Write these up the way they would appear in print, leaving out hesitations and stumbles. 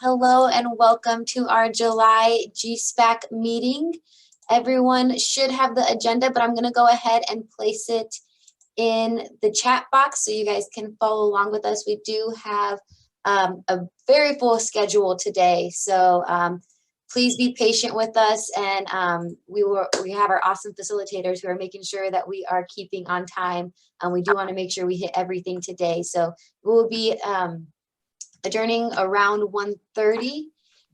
Hello and welcome to our July GSPAC meeting. Everyone should have the agenda, but I'm going to go ahead and place it in the chat box so you guys can follow along with us. We do have a very full schedule today, so please be patient with us, and we have our awesome facilitators who are making sure that we are keeping on time. We do want to make sure we hit everything today, so we will be adjourning around 1:30,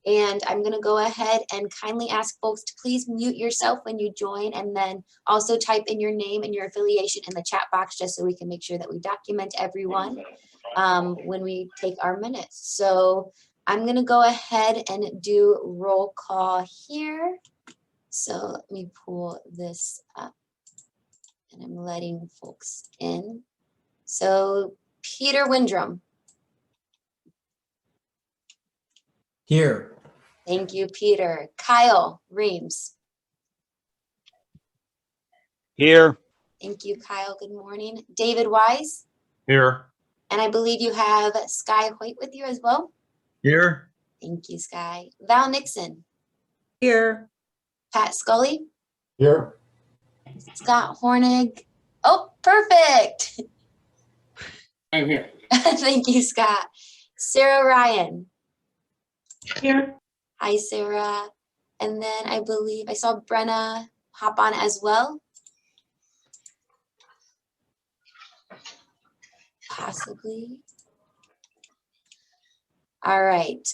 and I'm going to go ahead and kindly ask folks to please mute yourself when you join, and then also type in your name and your affiliation in the chat box just so we can make sure that we document everyone when we take our minutes. So I'm going to go ahead and do roll call here. So let me pull this up, and I'm letting folks in. So Peter Windrum. Here. Thank you, Peter. Kyle Reams. Here. Thank you, Kyle. Good morning. David Wise. Here. And I believe you have Sky Hoyt with you as well. Here. Thank you, Sky. Val Nixon. Here. Pat Scully. Here. Scott Hornig. Oh, perfect. I'm here. Thank you, Scott. Sarah Ryan. Here. Hi, Sarah. And then I believe I saw Brenna hop on as well. Possibly. All right.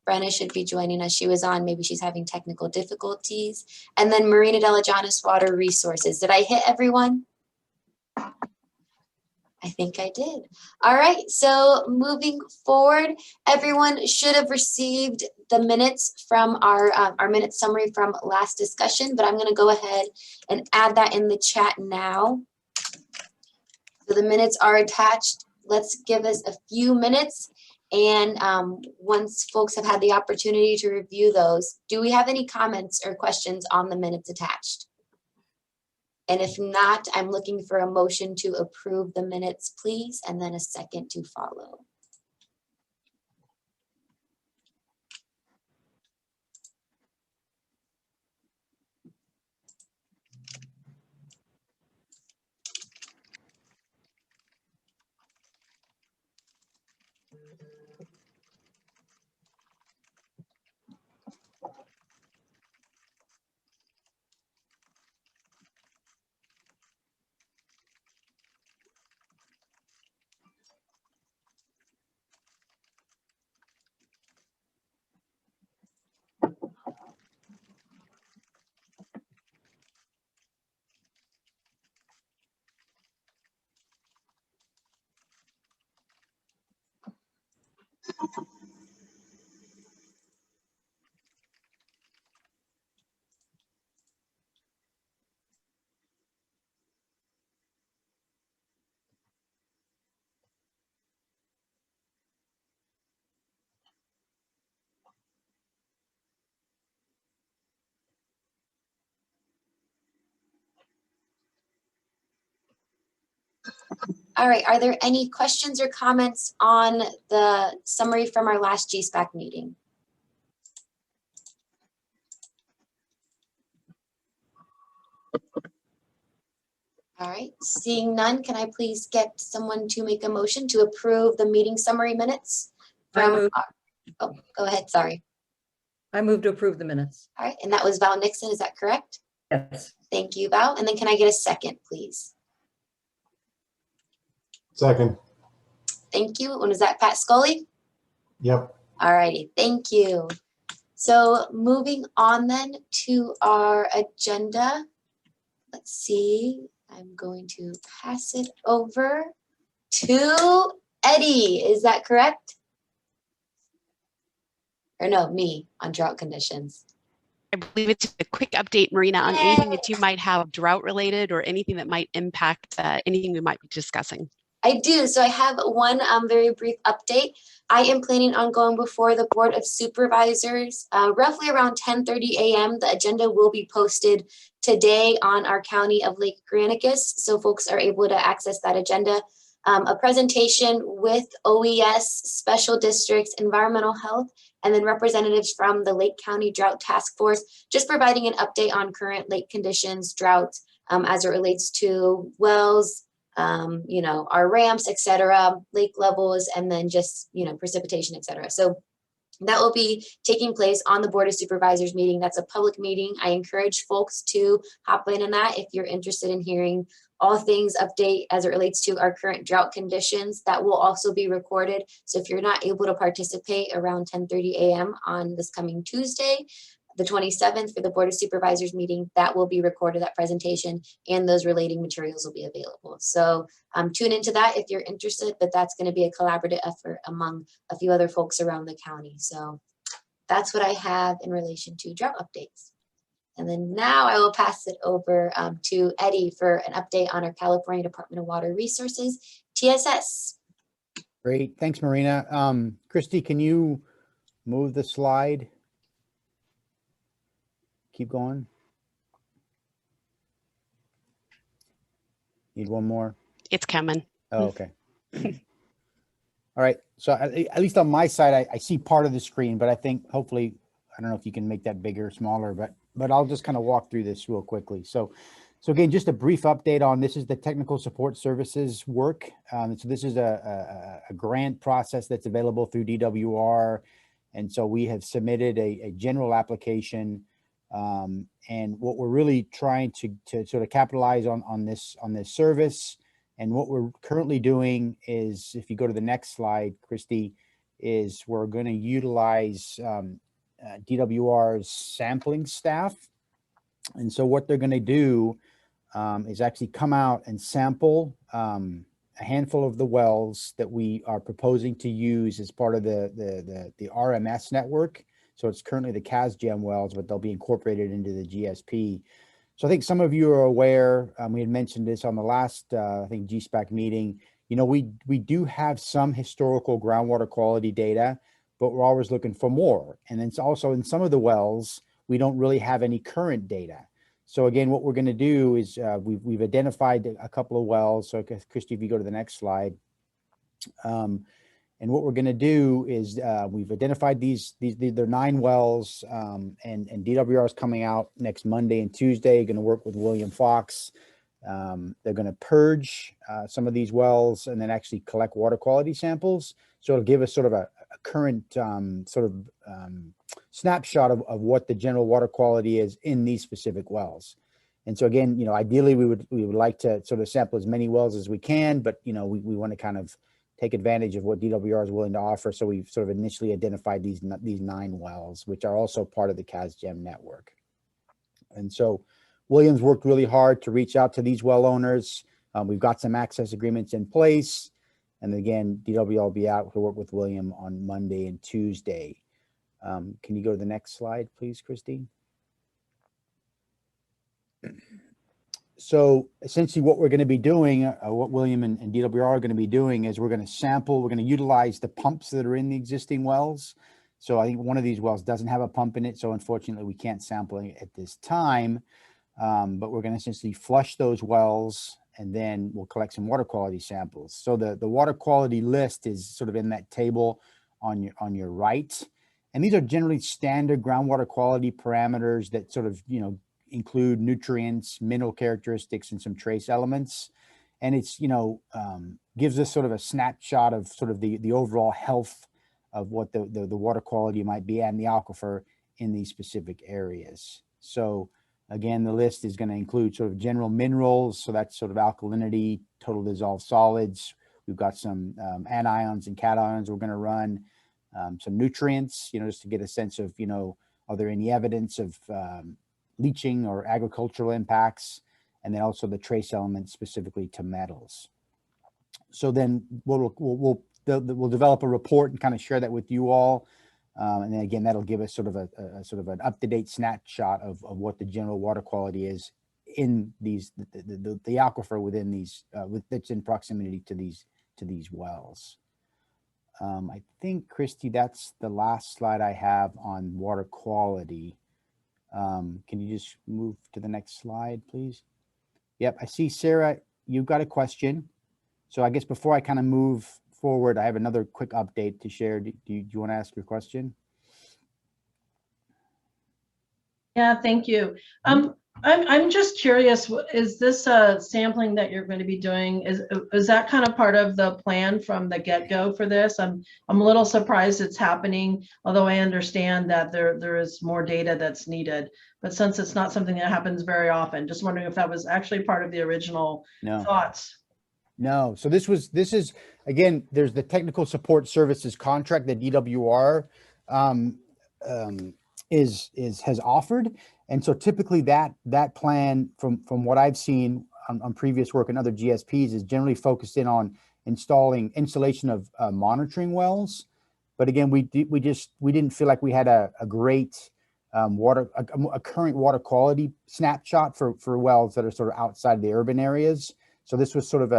Brenna should be joining us. She was on. Maybe she's having technical difficulties. And then Marina Delajanis, Water Resources. Did I hit everyone? I think I did. All right, so moving forward, everyone should have received the minutes from our minute summary from last discussion, but I'm going to go ahead and add that in the chat now. So the minutes are attached. Let's give us a few minutes, and once folks have had the opportunity to review those, do we have any comments or questions on the minutes attached? And if not, I'm looking for a motion to approve the minutes, please, and then a second to follow. All right, are there any questions or comments on the summary from our last GSPAC meeting? All right, seeing none, can I please get someone to make a motion to approve the meeting summary minutes? From oh, go ahead, sorry. I move to approve the minutes. All right, and that was Val Nixon, is that correct? Yes. Thank you, Val. And then can I get a second, please? Second. Thank you. And was that Pat Scully? Yep. All righty, thank you. So moving on then to our agenda. Let's see, I'm going to pass it over to Eddie. Is that correct? Or no, me on drought conditions. I believe it's a quick update, Marina, on anything that you might have drought related or anything that might impact anything we might be discussing. I do. So I have one very brief update. I am planning on going before the Board of Supervisors roughly around 10:30 a.m. The agenda will be posted today on our County of Lake Granicus, so folks are able to access that agenda. A presentation with OES, Special Districts, Environmental Health, and then representatives from the Lake County Drought Task Force, just providing an update on current lake conditions, drought, as it relates to wells, our ramps, et cetera, lake levels, and then just, precipitation, et cetera. So that will be taking place on the Board of Supervisors meeting. That's a public meeting. I encourage folks to hop in on that if you're interested in hearing all things update as it relates to our current drought conditions. That will also be recorded. So if you're not able to participate around 10:30 a.m. on this coming Tuesday, the 27th, for the Board of Supervisors meeting, that will be recorded, that presentation, and those relating materials will be available. So tune into that if you're interested, but that's going to be a collaborative effort among a few other folks around the county. So that's what I have in relation to drought updates. And then now I will pass it over to Eddie for an update on our California Department of Water Resources, TSS. Great, thanks, Marina. Christy, can you move the slide? Keep going. Need one more? It's coming. Oh, okay. All right. So at least on my side, I see part of the screen, but I think hopefully, I don't know if you can make that bigger or smaller, but I'll just kind of walk through this real quickly. So again, just a brief update on this is the technical support services work. So this is a grant process that's available through DWR. And so we have submitted a general application. And what we're really trying to sort of capitalize on this service, and what we're currently doing is, if you go to the next slide, Christy, is we're going to utilize DWR's sampling staff. And so what they're going to do is actually come out and sample a handful of the wells that we are proposing to use as part of the RMS network. So it's currently the CASGEM wells, but they'll be incorporated into the GSP. So I think some of you are aware, we had mentioned this on the last, I think, GSPAC meeting. We do have some historical groundwater quality data, but we're always looking for more. And then it's also in some of the wells, we don't really have any current data. So again, what we're going to do is we've identified a couple of wells. So Christy, if you go to the next slide. And what we're going to do is we've identified they're 9 wells, and DWR is coming out next Monday and Tuesday, going to work with William Fox. They're going to purge some of these wells and then actually collect water quality samples. So it'll give us sort of a current snapshot of what the general water quality is in these specific wells. And so again, ideally we would like to sort of sample as many wells as we can, but we want to kind of take advantage of what DWR is willing to offer. So we've sort of initially identified these 9 wells, which are also part of the CASGEM network. And so Williams worked really hard to reach out to these well owners. We've got some access agreements in place. And again, DWR will be out to work with William on Monday and Tuesday. Can you go to the next slide, please, Christy? So essentially what we're going to be doing, what William and DWR are going to be doing is we're going to utilize the pumps that are in the existing wells. So I think one of these wells doesn't have a pump in it. So unfortunately we can't sample it at this time, but we're going to essentially flush those wells and then we'll collect some water quality samples. So the water quality list is sort of in that table on your right. And these are generally standard groundwater quality parameters that sort of, include nutrients, mineral characteristics, and some trace elements. And it's, gives us sort of a snapshot of sort of the overall health of what the water quality might be and the aquifer in these specific areas. So again, the list is going to include sort of general minerals. So that's sort of alkalinity, total dissolved solids. We've got some anions and cations we're going to run, some nutrients, just to get a sense of, are there any evidence of leaching or agricultural impacts, and then also the trace elements specifically to metals. So then we'll develop a report and kind of share that with you all. And then again, that'll give us sort of an up-to-date snapshot of what the general water quality is in these, the aquifer within these, that's in proximity to these wells. I think, Christy, that's the last slide I have on water quality. Can you just move to the next slide, please? Yep, I see, Sarah, you've got a question. So I guess before I kind of move forward, I have another quick update to share. Do you want to ask your question? Yeah, thank you. I'm just curious, is this sampling that you're going to be doing, is that kind of part of the plan from the get-go for this? I'm a little surprised it's happening, although I understand that there is more data that's needed. But since it's not something that happens very often, just wondering if that was actually part of the original thoughts. No. So this is, again, there's the technical support services contract that DWR has offered. And so typically that plan from what I've seen on previous work and other GSPs is generally focused in on installation of monitoring wells. But again, we didn't feel like we had a great current water quality snapshot for wells that are sort of outside the urban areas. So this was sort of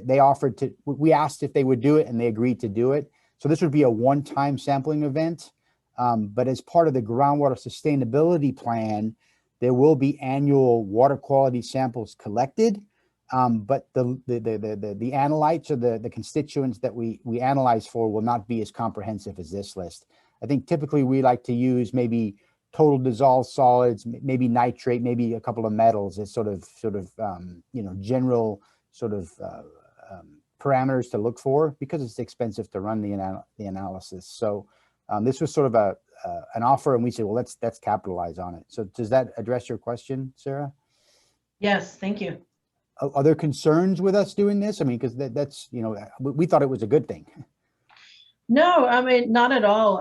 they offered to, we asked if they would do it and they agreed to do it. So this would be a one-time sampling event. But as part of the groundwater sustainability plan, there will be annual water quality samples collected. But the analytes or the constituents that we analyze for will not be as comprehensive as this list. I think typically we like to use maybe total dissolved solids, maybe nitrate, maybe a couple of metals as sort of general sort of parameters to look for, because it's expensive to run the analysis. So this was sort of an offer, and we said, well, let's capitalize on it. So does that address your question, Sarah? Yes, thank you. Are there concerns with us doing this? I mean, because that's, we thought it was a good thing. No, I mean, not at all.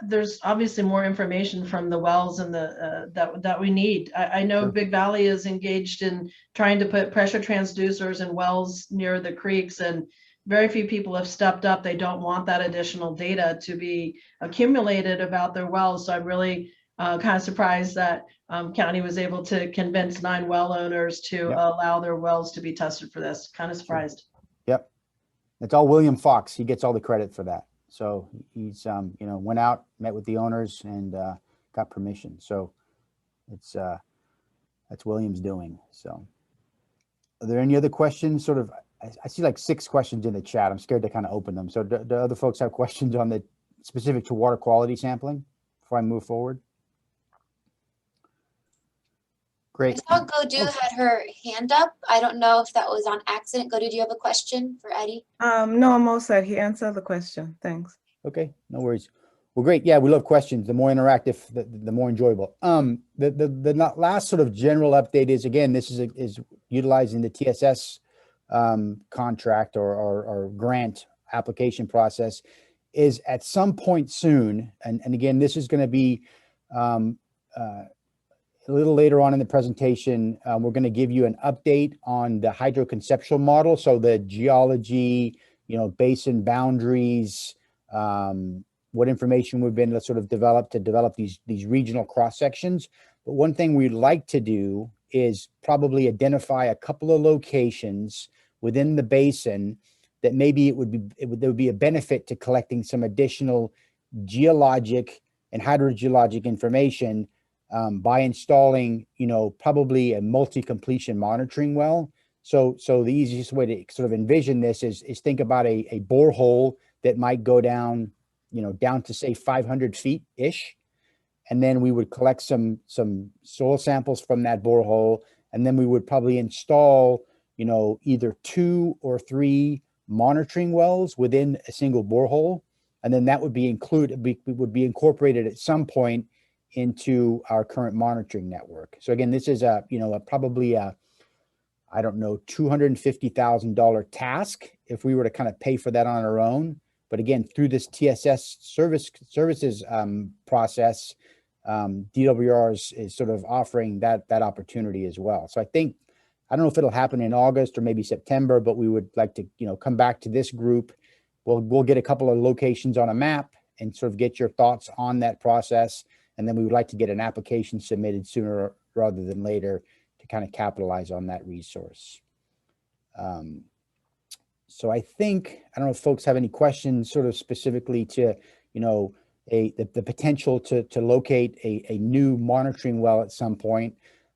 There's obviously more information from the wells and that we need. I know Sure. Big Valley is engaged in trying to put pressure transducers in wells near the creeks, and very few people have stepped up. They don't want that additional data to be accumulated about their wells. So I'm really kind of surprised that county was able to convince 9 well owners to allow their wells to be tested for this. Kind of surprised. Yep. It's all William Fox. He gets all the credit for that. So he's, went out, met with the owners and got permission. So it's, that's William's doing. So are there any other questions? Sort of, I see like 6 questions in the chat. I'm scared to kind of open them. So do other folks have questions on the specific to water quality sampling before I move forward? Great. I saw Godu had her hand up. I don't know if that was on accident. Godu, do you have a question for Eddie? No, I'm all set. He answered the question. Thanks. Okay, no worries. Well, great. Yeah, we love questions. The more interactive, the more enjoyable. The last sort of general update is, again, this is utilizing the TSS contract or grant application process, is at some point soon. And again, this is going to be a little later on in the presentation. We're going to give you an update on the hydroconceptual model. So the geology, basin boundaries, what information we've been sort of develop these regional cross sections. But one thing we'd like to do is probably identify a couple of locations within the basin that maybe there would be a benefit to collecting some additional geologic and hydrogeologic information by installing, probably a multi-completion monitoring well. So the easiest way to sort of envision this is think about a borehole that might go down, down to say 500 feet ish. And then we would collect some soil samples from that borehole. And then we would probably install, either 2 or 3 monitoring wells within a single borehole. And then that would be incorporated at some point into our current monitoring network. So again, this is probably a I don't know, $250,000 task if we were to kind of pay for that on our own. But again, through this TSS services process, DWR is sort of offering that opportunity as well. So I don't know if it'll happen in August or maybe September, but we would like to, come back to this group. We'll get a couple of locations on a map and sort of get your thoughts on that process. And then we would like to get an application submitted sooner rather than later to kind of capitalize on that resource. So I don't know if folks have any questions sort of specifically to, the potential to locate a new monitoring well at some point.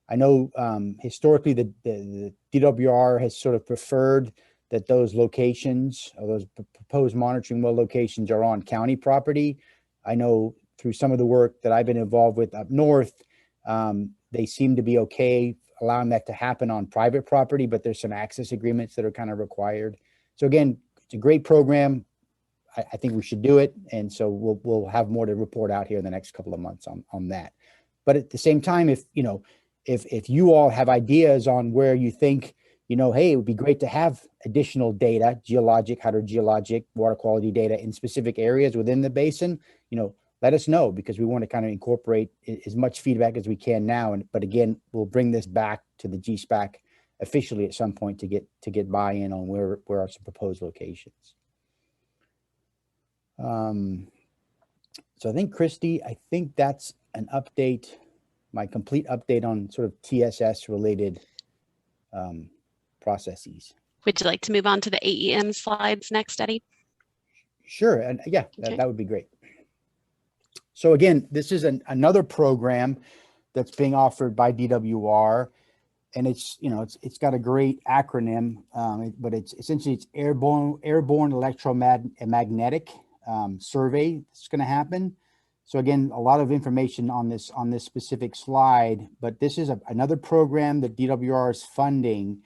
I know historically the DWR has sort of preferred that those locations or those proposed monitoring well locations are on county property. I know through some of the work that I've been involved with up north, they seem to be okay allowing that to happen on private property, but there's some access agreements that are kind of required. So again, it's a great program. I think we should do it. And so we'll have more to report out here in the next couple of months on that. But at the same time, if you all have ideas on where you think, hey, it would be great to have additional data, geologic, hydrogeologic, water quality data in specific areas within the basin, let us know, because we want to kind of incorporate as much feedback as we can now. But again, we'll bring this back to the GSPAC officially at some point to get buy-in on where are some proposed locations. So I think, Christy, that's an update, my complete update on sort of TSS related processes. Would you like to move on to the AEM slides next, Eddie? Sure. And yeah, Okay. that would be great. So again, this is another program that's being offered by DWR, and it's got a great acronym, but it's essentially airborne electromagnetic survey that's going to happen. So again, a lot of information on this specific slide, but this is another program that DWR is funding,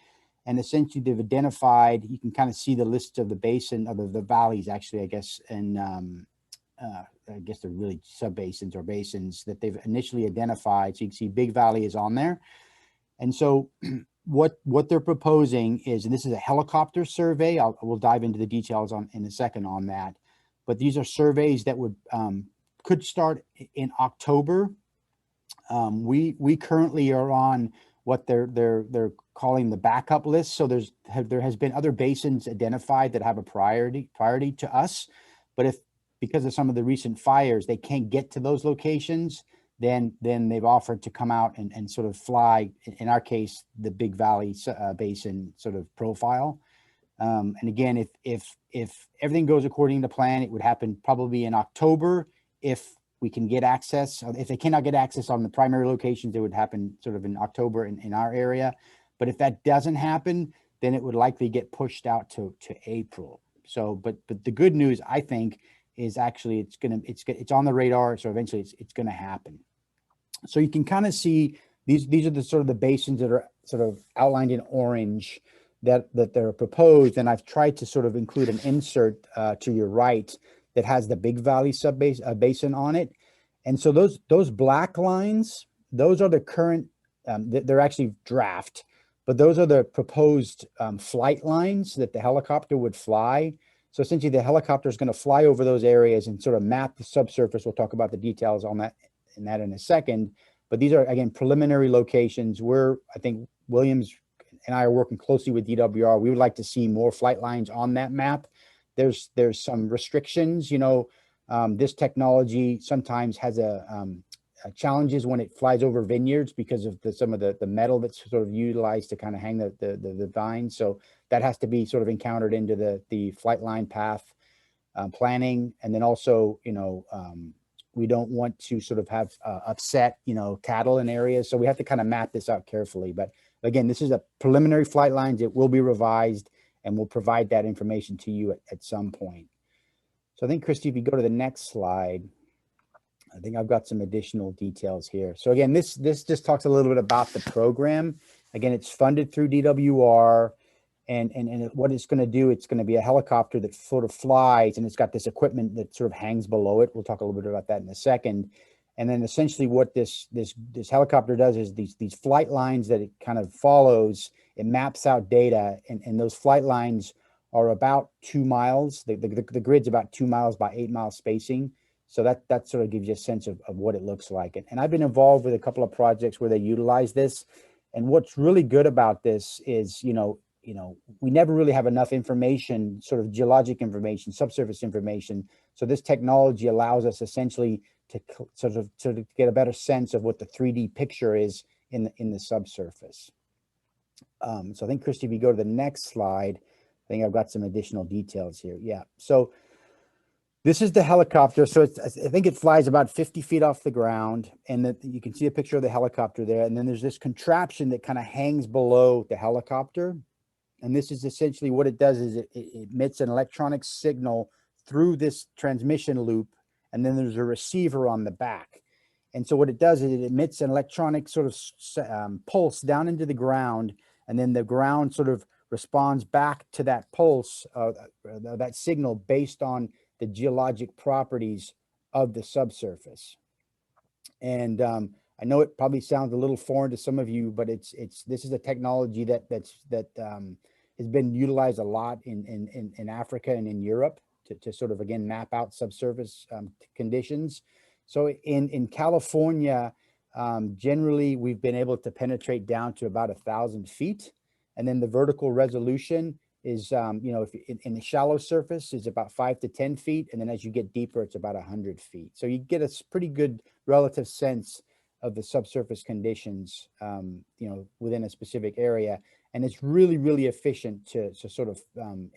and essentially they've identified, you can kind of see the list of the basin, of the valleys actually, I guess, and I guess they're really sub-basins or basins that they've initially identified. So you can see Big Valley is on there. And so what they're proposing is, and this is a helicopter survey, we'll dive into the details in a second on that, but these are surveys that could start in October. We currently are on what they're calling the backup list. So there has been other basins identified that have a priority to us, but because of some of the recent fires, they can't get to those locations, then they've offered to come out and sort of fly, in our case, the Big Valley Basin sort of profile. And again, if everything goes according to plan, it would happen probably in October. If we can get access, if they cannot get access on the primary locations, it would happen sort of in October in our area. But if that doesn't happen, then it would likely get pushed out to April. So, but the good news, I think, is actually it's on the radar. So eventually it's going to happen. So you can kind of see these are the sort of the basins that are sort of outlined in orange that they're proposed. And I've tried to sort of include an insert to your right that has the Big Valley basin on it. And so those black lines, those are the current, they're actually draft, but those are the proposed flight lines that the helicopter would fly. So essentially the helicopter is going to fly over those areas and sort of map the subsurface. We'll talk about the details on that in a second. But these are, again, preliminary locations where I think Williams and I are working closely with DWR. We would like to see more flight lines on that map. There's some restrictions, this technology sometimes has challenges when it flies over vineyards because of some of the metal that's sort of utilized to kind of hang the vines. So that has to be sort of encountered into the flight line path planning. And then also, we don't want to sort of have upset, cattle in areas. So we have to kind of map this out carefully. But again, this is a preliminary flight lines. It will be revised, and we'll provide that information to you at some point. So I think, Christy, if you go to the next slide, I think I've got some additional details here. So again, this just talks a little bit about the program. Again, it's funded through DWR, and what it's going to do, it's going to be a helicopter that sort of flies, and it's got this equipment that sort of hangs below it. We'll talk a little bit about that in a second. And then essentially what this helicopter does is these flight lines that it kind of follows, it maps out data, and those flight lines are about 2 miles. The grid's about 2 miles by 8 mile spacing. So that sort of gives you a sense of what it looks like. And I've been involved with a couple of projects where they utilize this. And what's really good about this is, we never really have enough information, sort of geologic information, subsurface information. So this technology allows us essentially to sort of get a better sense of what the 3D picture is in the subsurface. So I think, Christy, if you go to the next slide, I think I've got some additional details here. Yeah. So this is the helicopter. So I think it flies about 50 feet off the ground, and you can see a picture of the helicopter there. And then there's this contraption that kind of hangs below the helicopter. And this is essentially what it does is it emits an electronic signal through this transmission loop. and then there's a receiver on the back. And so what it does is it emits an electronic sort of pulse down into the ground, and then the ground sort of responds back to that pulse, that signal based on the geologic properties of the subsurface. And I know it probably sounds a little foreign to some of you, but this is a technology that has been utilized a lot in Africa and in Europe to sort of, again, map out subsurface conditions. So in California, generally we've been able to penetrate down to about 1,000 feet. And then the vertical resolution is, if in the shallow surface is about 5 to 10 feet. And then as you get deeper, it's about 100 feet. So you get a pretty good relative sense of the subsurface conditions, within a specific area. And it's really, really efficient to sort of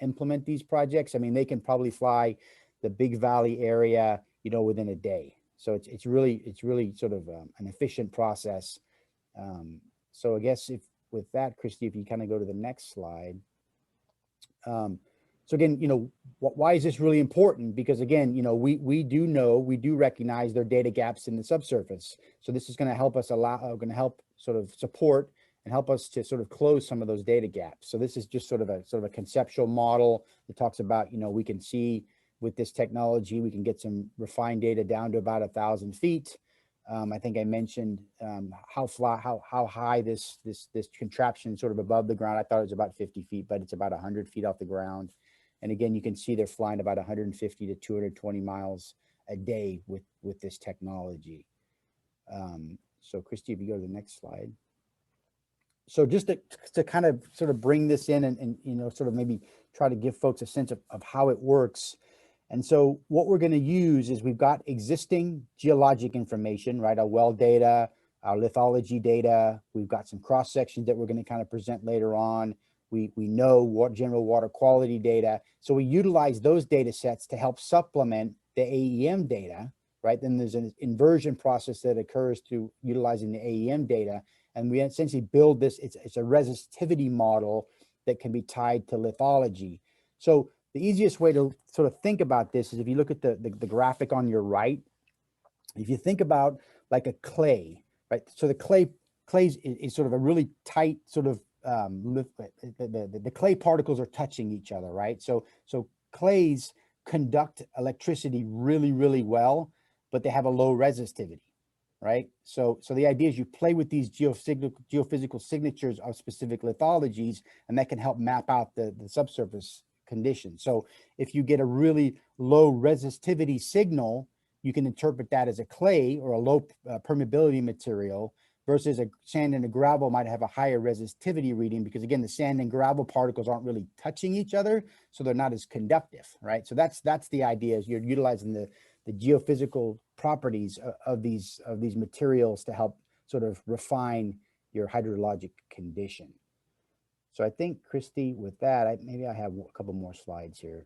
implement these projects. I mean, they can probably fly the Big Valley area, within a day. So it's really sort of an efficient process. So I guess with that, Christy, if you kind of go to the next slide. So again, why is this really important? Because again, we do recognize there are data gaps in the subsurface. So this is going to help us help sort of support and help us to sort of close some of those data gaps. So this is just sort of a conceptual model that talks about, we can see with this technology, we can get some refined data down to about 1,000 feet. I think I mentioned how high this contraption sort of above the ground. I thought it was about 50 feet, but it's about 100 feet off the ground. And again, you can see they're flying about 150 to 220 miles a day with this technology. So Christy, if you go to the next slide. So just to kind of sort of bring this in and sort of maybe try to give folks a sense of how it works. And so what we're going to use is we've got existing geologic information, right? Our well data, our lithology data. We've got some cross sections that we're going to kind of present later on. We know what general water quality data. So we utilize those data sets to help supplement the AEM data, right? Then there's an inversion process that occurs through utilizing the AEM data. And we essentially build this, it's a resistivity model that can be tied to lithology. So the easiest way to sort of think about this is if you look at the graphic on your right, if you think about like a clay, right? So the clay is sort of a really tight sort of, the clay particles are touching each other, right? So clays conduct electricity really, really well, but they have a low resistivity, right? So the idea is you play with these geophysical signatures of specific lithologies, and that can help map out the subsurface conditions. So if you get a really low resistivity signal, you can interpret that as a clay or a low permeability material, versus a sand and a gravel might have a higher resistivity reading, because again, the sand and gravel particles aren't really touching each other, so they're not as conductive, right? So that's the idea, is you're utilizing the geophysical properties of these materials to help sort of refine your hydrologic condition. So I think, Christy, with that, maybe I have a couple more slides here.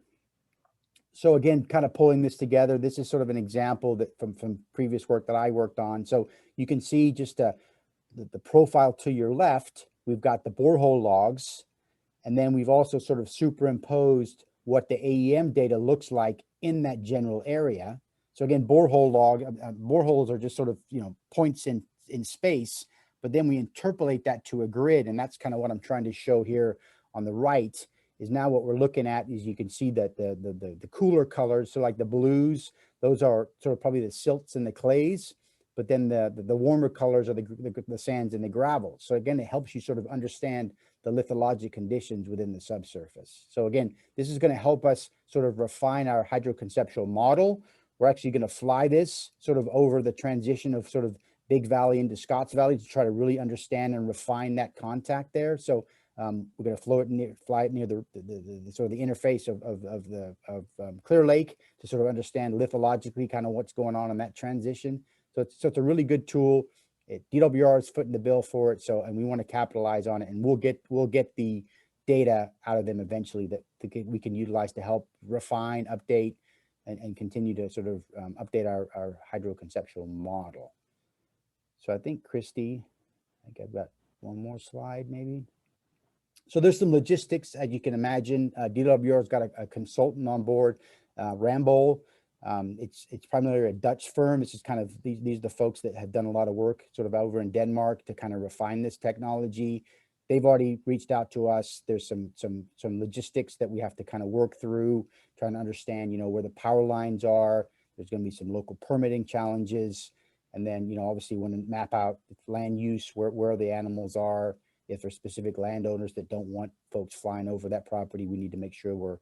So again, kind of pulling this together, this is sort of an example that from previous work that I worked on. So you can see just the profile to your left, we've got the borehole logs, and then we've also sort of superimposed what the AEM data looks like in that general area. So again, boreholes are just sort of, points in space, but then we interpolate that to a grid. And that's kind of what I'm trying to show here on the right. Is now what we're looking at is you can see that the cooler colors, so like the blues, those are sort of probably the silts and the clays, but then the warmer colors are the sands and the gravel. So again, it helps you sort of understand the lithologic conditions within the subsurface. So again, this is going to help us sort of refine our hydroconceptual model. We're actually going to fly this sort of over the transition of sort of Big Valley into Scotts Valley to try to really understand and refine that contact there. So we're going to fly it near the sort of the interface of Clear Lake to sort of understand lithologically kind of what's going on in that transition. So it's a really good tool. DWR is footing the bill for it. So, and we want to capitalize on it, and we'll get the data out of them eventually that we can utilize to help refine, update, and continue to sort of update our hydroconceptual model. So I think, Christy, I think I've got one more slide maybe. So there's some logistics, as you can imagine. DWR's got a consultant on board, Rambo. It's primarily a Dutch firm. This is kind of, these are the folks that have done a lot of work sort of over in Denmark to kind of refine this technology. They've already reached out to us. There's some logistics that we have to kind of work through, trying to understand, you know, where the power lines are. There's going to be some local permitting challenges. And then, you know, obviously want to map out land use, where the animals are. If there's specific landowners that don't want folks flying over that property, we need to make sure we're,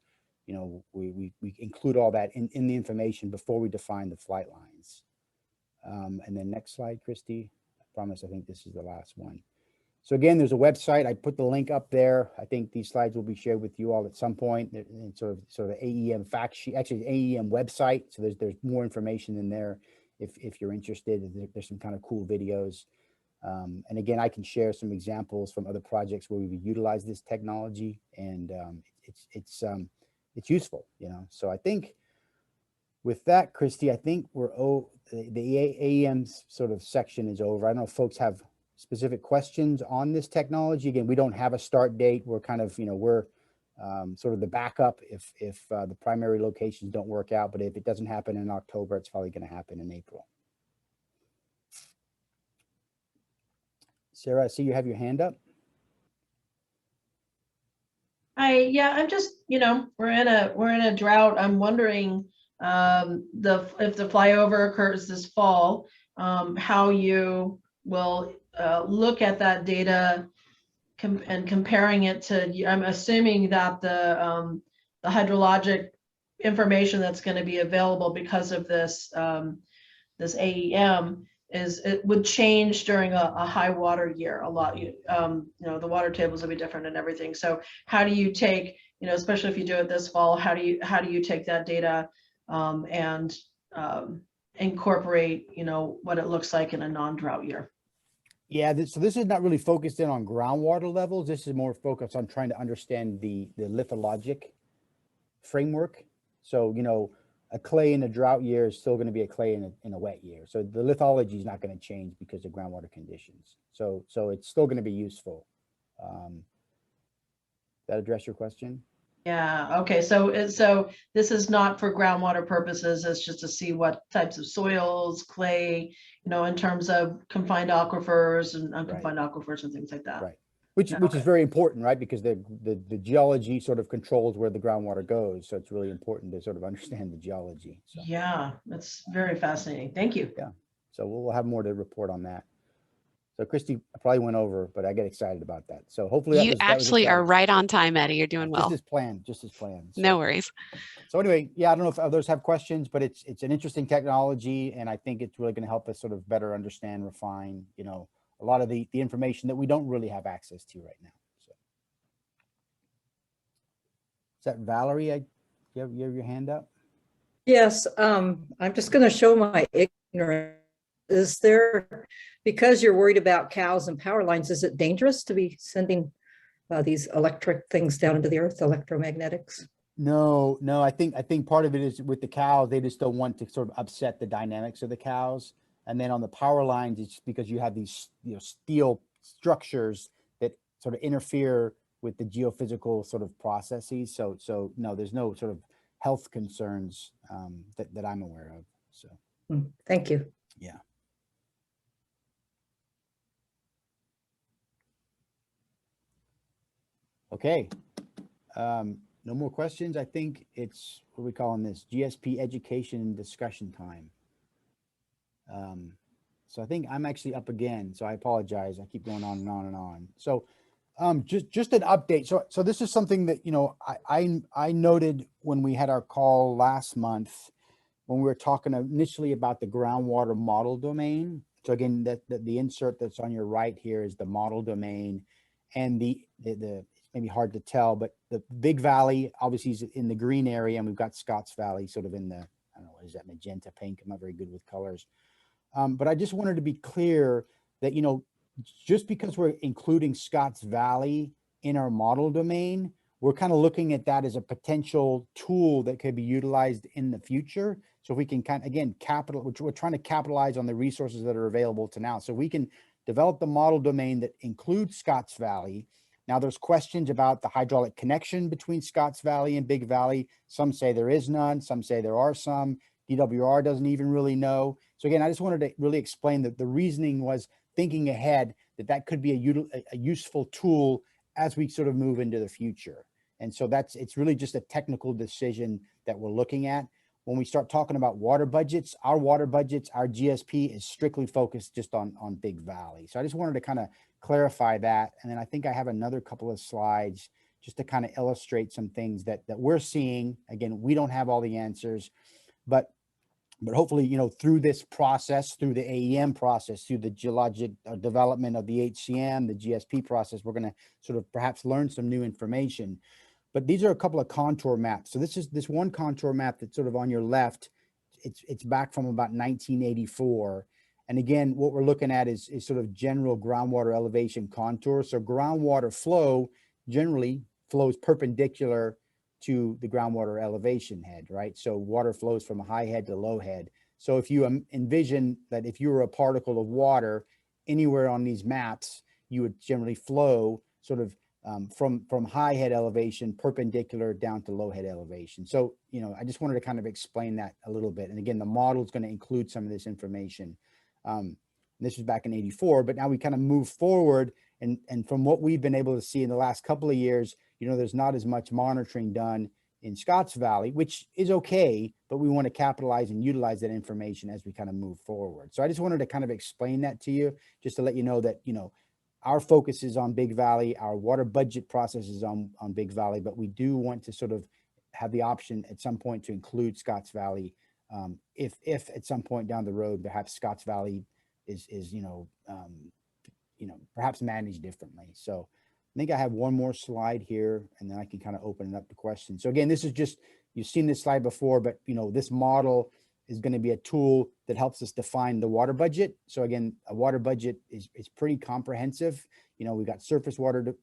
you know, we include all that in the information before we define the flight lines. And then next slide, Christy. I promise, I think this is the last one. So again, there's a website. I put the link up there. I think these slides will be shared with you all at some point. And sort of AEM fact sheet, actually AEM website. So there's more information in there if you're interested. There's some kind of cool videos. And again, I can share some examples from other projects where we've utilized this technology, and it's useful, you know. So I think with that, Christy, I think we're the AEM sort of section is over. I don't know if folks have specific questions on this technology. Again, we don't have a start date. We're kind of, you know, we're sort of the backup if the primary locations don't work out. But if it doesn't happen in October, it's probably going to happen in April. Sarah, I see you have your hand up. Yeah, I'm just, you know, we're in a drought. I'm wondering if the flyover occurs this fall, how you will look at that data and comparing it to, I'm assuming that the hydrologic information that's going to be available because of this this AEM it would change during a high water year a lot. You know, the water tables will be different and everything. So how do you take, you know, especially if you do it this fall, how do you take that data and incorporate, you know, what it looks like in a non-drought year? Yeah, so this is not really focused in on groundwater levels. This is more focused on trying to understand the lithologic framework. So, you know, a clay in a drought year is still going to be a clay in a wet year. So the lithology is not going to change because of groundwater conditions. So it's still going to be useful. That address your question? Yeah, okay, so this is not for groundwater purposes, it's just to see what types of soils, clay, you know, in terms of confined aquifers and unconfined aquifers and things like that. Right. Which is very important, right? Because the geology sort of controls where the groundwater goes. So it's really important to sort of understand the geology. So. Yeah, that's very fascinating. Thank you. Yeah. So we'll have more to report on that. So Christy, I probably went over, but I get excited about that. So hopefully You actually are right on time, Eddie. You're doing well. Just as planned. So. No worries. So anyway, yeah, I don't know if others have questions, but it's an interesting technology, and I think it's really going to help us sort of better understand, refine, you know, a lot of the information that we don't really have access to right now. So is that Valerie? You have your hand up? Yes, I'm just going to show my ignorance. Is there, because you're worried about cows and power lines, is it dangerous to be sending these electric things down into the earth, electromagnetics? No, I think part of it is with the cows, they just don't want to sort of upset the dynamics of the cows. And then on the power lines, it's because you have these, you know, steel structures that sort of interfere with the geophysical sort of processes. So no, there's no sort of health concerns that I'm aware of. So thank you. Yeah. Okay. No more questions. I think it's, what are we calling this? GSP education and discussion time. So I think I'm actually up again. So I apologize. I keep going on and on and on. So just an update. So this is something that, you know, I noted when we had our call last month, when we were talking initially about the groundwater model domain. So again, the insert that's on your right here is the model domain, and the maybe hard to tell, but the Big Valley obviously is in the green area, and we've got Scotts Valley sort of in the, I don't know, what is that, magenta pink? I'm not very good with colors. But I just wanted to be clear that, you know, just because we're including Scotts Valley in our model domain, we're kind of looking at that as a potential tool that could be utilized in the future. So if we can kind of, again, we're trying to capitalize on the resources that are available to now. So we can develop the model domain that includes Scotts Valley. Now there's questions about the hydraulic connection between Scotts Valley and Big Valley. Some say there is none, some say there are some. DWR doesn't even really know. So again, I just wanted to really explain that the reasoning was thinking ahead, that could be a useful tool as we sort of move into the future. And so it's really just a technical decision that we're looking at. When we start talking about water budgets, our GSP is strictly focused just on Big Valley. So I just wanted to kind of clarify that. And then I think I have another couple of slides just to kind of illustrate some things that we're seeing. Again, we don't have all the answers, but hopefully, you know, through this process, through the AEM process, through the geologic development of the HCM, the GSP process, we're going to sort of perhaps learn some new information. But these are a couple of contour maps. So this one contour map that's sort of on your left. It's back from about 1984. And again, what we're looking at is sort of general groundwater elevation contour. So groundwater flow generally flows perpendicular to the groundwater elevation head, right? So water flows from a high head to low head. So if you envision that if you were a particle of water anywhere on these maps, you would generally flow sort of from high head elevation perpendicular down to low head elevation. So, you know, I just wanted to kind of explain that a little bit. And again, the model is going to include some of this information. This was back in 84, but now we kind of move forward. And from what we've been able to see in the last couple of years, you know, there's not as much monitoring done in Scotts Valley, which is okay, but we want to capitalize and utilize that information as we kind of move forward. So I just wanted to kind of explain that to you, just to let you know that, you know, our focus is on Big Valley, our water budget process is on Big Valley, but we do want to sort of have the option at some point to include Scotts Valley. If at some point down the road, perhaps Scotts Valley is perhaps managed differently. So I think I have one more slide here, and then I can kind of open it up to questions. So again, this is just, you've seen this slide before, but you know, this model is going to be a tool that helps us define the water budget. So again, a water budget is pretty comprehensive. You know, we've got surface water,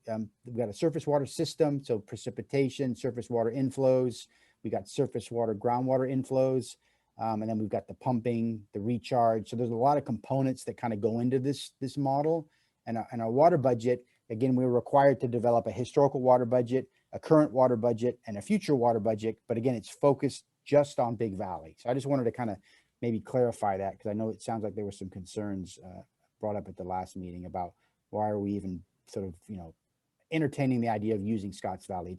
we've got a surface water system. So precipitation, surface water inflows, we got surface water, groundwater inflows. And then we've got the pumping, the recharge. So there's a lot of components that kind of go into this model. And our water budget, again, we're required to develop a historical water budget, a current water budget, and a future water budget. But again, it's focused just on Big Valley. So I just wanted to kind of maybe clarify that, because I know it sounds like there were some concerns brought up at the last meeting about why are we even sort of, you know, entertaining the idea of using Scotts Valley.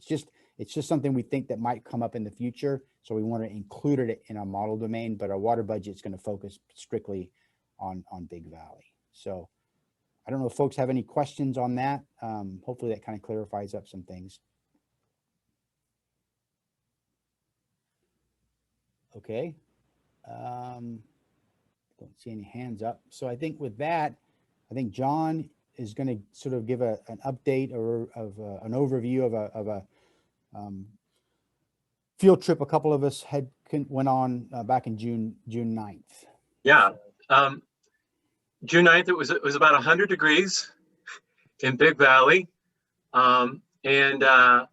It's just something we think that might come up in the future. So we want to include it in our model domain, but our water budget is going to focus strictly on Big Valley. So I don't know if folks have any questions on that. Hopefully that kind of clarifies up some things. Okay. Don't see any hands up. So I think with that, I think John is going to sort of give an update or an overview of a field trip a couple of us went on back in June 9th. Yeah. June 9th, it was about 100 degrees in Big Valley. These are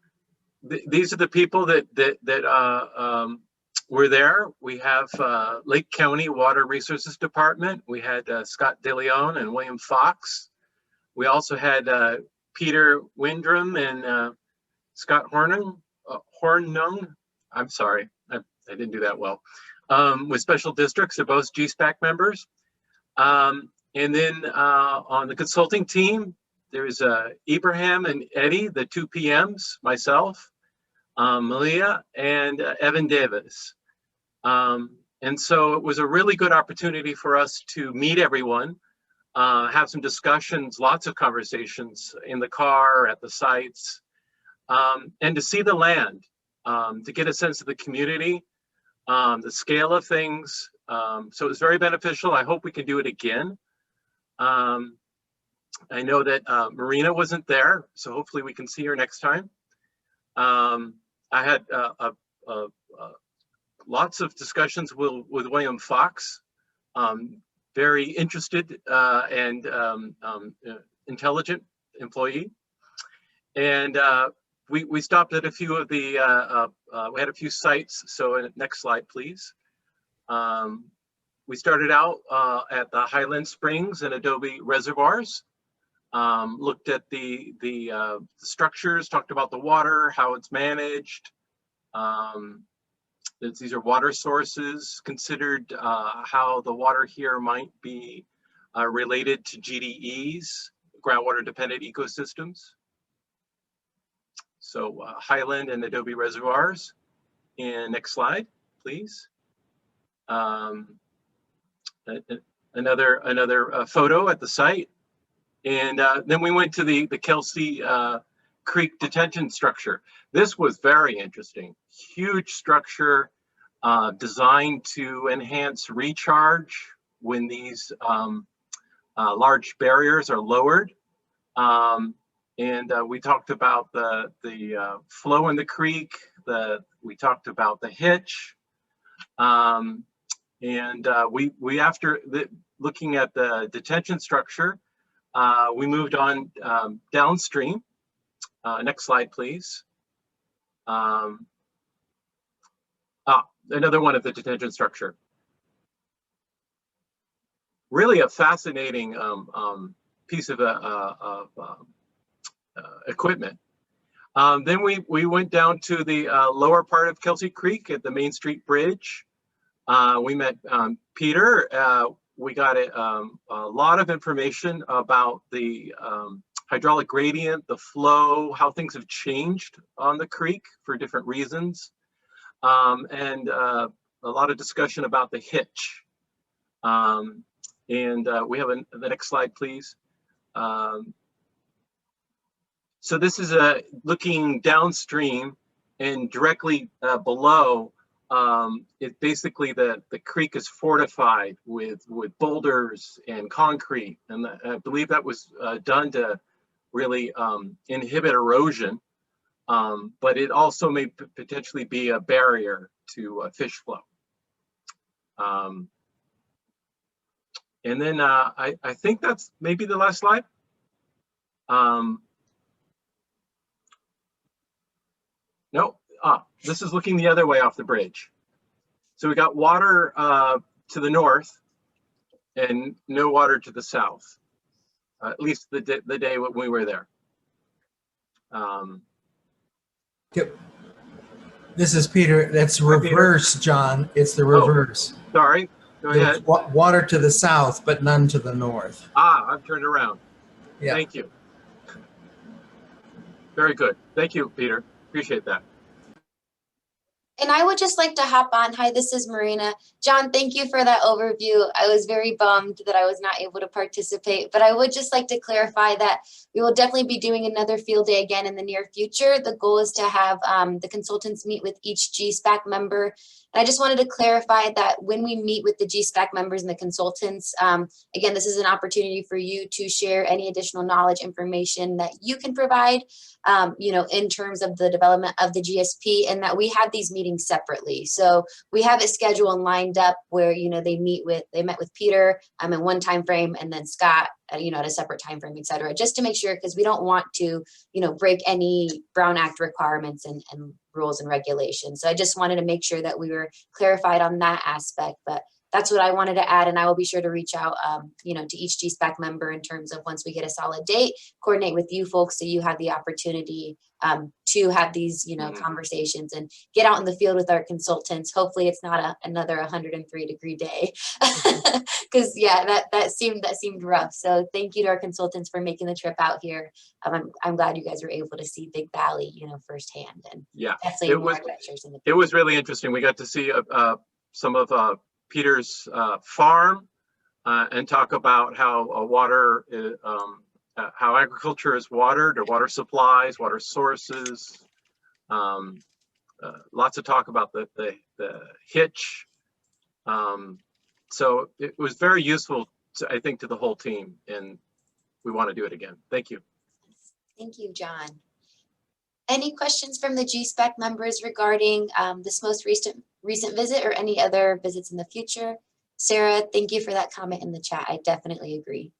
the people that were there. We have Lake County Water Resources Department. We had Scott DeLeon and William Fox. We also had Peter Windrum and Scott Hornung. I'm sorry, I didn't do that well. With special districts, they're both GSPAC members. And then on the consulting team, there's Ibrahim and Eddie, the 2 PMs, myself, Malia, and Evan Davis. And so it was a really good opportunity for us to meet everyone, have some discussions, lots of conversations in the car, at the sites, and to see the land, to get a sense of the community, the scale of things. So it was very beneficial. I hope we can do it again. I know that Marina wasn't there, so hopefully we can see her next time. I had lots of discussions with William Fox, very interested and intelligent employee. And we stopped at a few of the, we had a few sites. So next slide, please. We started out at the Highland Springs and Adobe Reservoirs, looked at the structures, talked about the water, how it's managed, These are water sources, considered how the water here might be related to GDEs, groundwater dependent ecosystems. So highland and adobe reservoirs. And next slide, please. Another photo at the site. And then we went to the Kelsey Creek detention structure. This was very interesting. Huge structure designed to enhance recharge when these large barriers are lowered. And we talked about the flow in the creek. We talked about the hitch. We after looking at the detention structure, we moved on downstream. Next slide, please. Another one of the detention structure. Really a fascinating piece of equipment. Then we went down to the lower part of Kelsey Creek at the Main Street Bridge. We met Peter. We got a lot of information about the hydraulic gradient, the flow, how things have changed on the creek for different reasons, and a lot of discussion about the hitch. We have the next slide, please. So this is looking downstream, and directly below, it basically the creek is fortified with boulders and concrete, and I believe that was done to really inhibit erosion, but it also may potentially be a barrier to fish flow. And then I think that's maybe the last slide. No, this is looking the other way off the bridge. So we got water to the north and no water to the south, at least the day when we were there. Yep. This is Peter. That's reverse, John. It's the reverse. Oh, sorry, go ahead. Water to the south, but none to the north. I've turned around. Yeah. Thank you. Very good. Thank you, Peter. Appreciate that. And I would just like to hop on. Hi, this is Marina. John, thank you for that overview. I was very bummed that I was not able to participate, but I would just like to clarify that we will definitely be doing another field day again in the near future. The goal is to have the consultants meet with each GSPAC member. And I just wanted to clarify that when we meet with the GSPAC members and the consultants, again, this is an opportunity for you to share any additional knowledge, information that you can provide, in terms of the development of the GSP, and that we have these meetings separately. So we have it scheduled and lined up where, they met with Peter in one time frame, and then Scott, at a separate time frame, et cetera, just to make sure, because we don't want to, break any Brown Act requirements and rules and regulations. So I just wanted to make sure that we were clarified on that aspect, but that's what I wanted to add. And I will be sure to reach out, to each GSPAC member in terms of, once we get a solid date, coordinate with you folks so you have the opportunity to have these, conversations and get out in the field with our consultants. Hopefully it's not another 103-degree day, because that seemed rough. So thank you to our consultants for making the trip out here. I'm glad you guys were able to see Big Valley, firsthand, and it was really interesting. We got to see some of Peter's farm and talk about how water, how agriculture is watered, or water supplies, water sources. Lots of talk about the hitch. So it was very useful, I think, to the whole team, and we want to do it again. Thank you. Thank you, John. Any questions from the GSPAC members regarding this most recent visit, or any other visits in the future? Sarah, thank you for that comment in the chat. I definitely agree.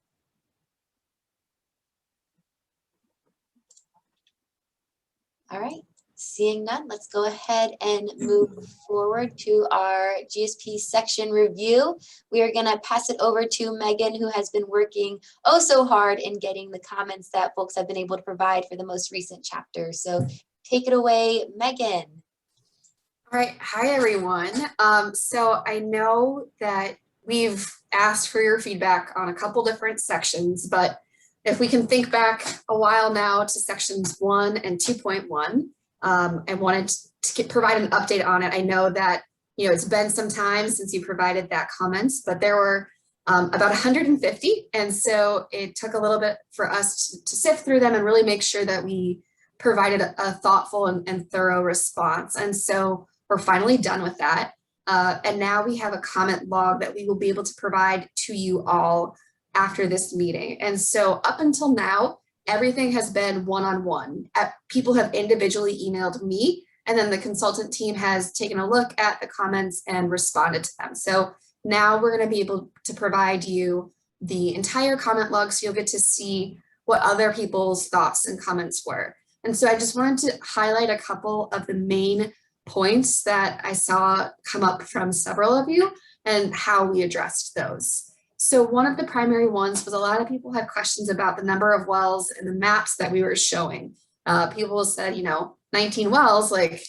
All right, seeing none, let's go ahead and move forward to our GSP section review. We are gonna pass it over to Megan, who has been working so hard in getting the comments that folks have been able to provide for the most recent chapter. So take it away, Megan. All right, hi everyone. So I know that we've asked for your feedback on a couple different sections, but if we can think back a while now to sections 1 and 2.1, I wanted to provide an update on it. I know that, it's been some time since you provided that comments, but there were about 150. And so it took a little bit for us to sift through them and really make sure that we provided a thoughtful and thorough response. And so we're finally done with that. And now we have a comment log that we will be able to provide to you all after this meeting. And so up until now, everything has been one-on-one. People have individually emailed me, and then the consultant team has taken a look at the comments and responded to them. So now we're going to be able to provide you the entire comment log, so you'll get to see what other people's thoughts and comments were. And so I just wanted to highlight a couple of the main points that I saw come up from several of you and how we addressed those. So one of the primary ones was a lot of people had questions about the number of wells and the maps that we were showing. People said, 19 wells, like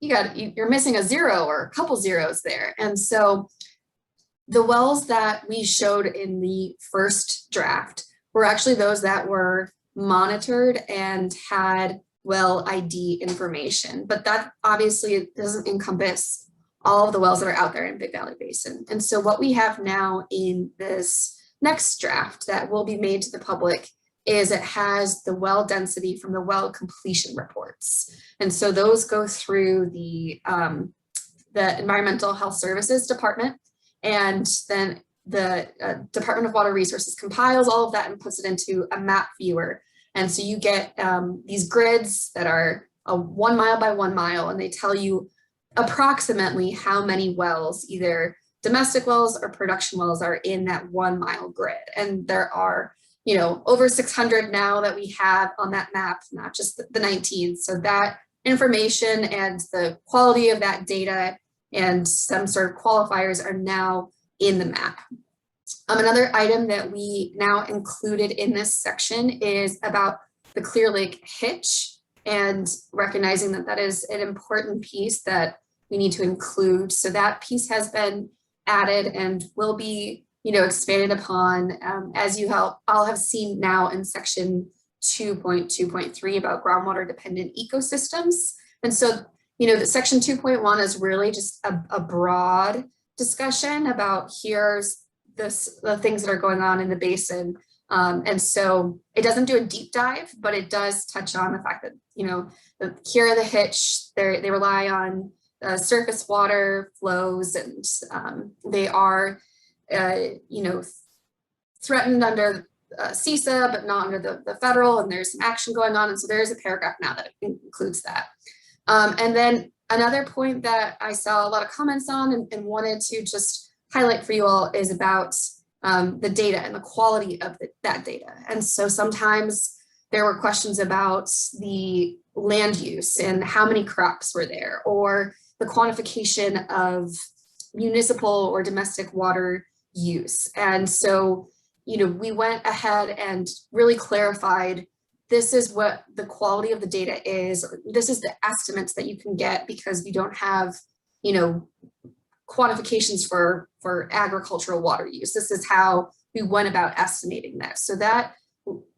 you're missing a 0 or a couple zeros there. And so the wells that we showed in the first draft were actually those that were monitored and had well ID information, but that obviously doesn't encompass all of the wells that are out there in Big Valley Basin. And so what we have now in this next draft that will be made to the public is it has the well density from the well completion reports. And so those go through the Environmental Health Services Department, and then the Department of Water Resources compiles all of that and puts it into a map viewer. And so you get these grids that are 1 mile by 1 mile, and they tell you approximately how many wells, either domestic wells or production wells, are in that 1 mile grid. And there are, over 600 now that we have on that map, not just the 19. So that information and the quality of that data and some sort of qualifiers are now in the map. Another item that we now included in this section is about the Clear Lake hitch, and recognizing that that is an important piece that we need to include. So that piece has been added and will be, expanded upon, as you all have seen now in section 2.2.3 about groundwater dependent ecosystems. And so, the section 2.1 is really just a broad discussion about here's the things that are going on in the basin. And so it doesn't do a deep dive, but it does touch on the fact that, here are the hitch, they rely on surface water flows, and they are, threatened under CISA, but not under the federal, and there's some action going on. And so there's a paragraph now that includes that. And then another point that I saw a lot of comments on and wanted to just highlight for you all is about the data and the quality of that data. And so sometimes there were questions about the land use and how many crops were there, or the quantification of municipal or domestic water use. And so, we went ahead and really clarified, this is what the quality of the data is, or this is the estimates that you can get, because we don't have, quantifications for agricultural water use. This is how we went about estimating that. So that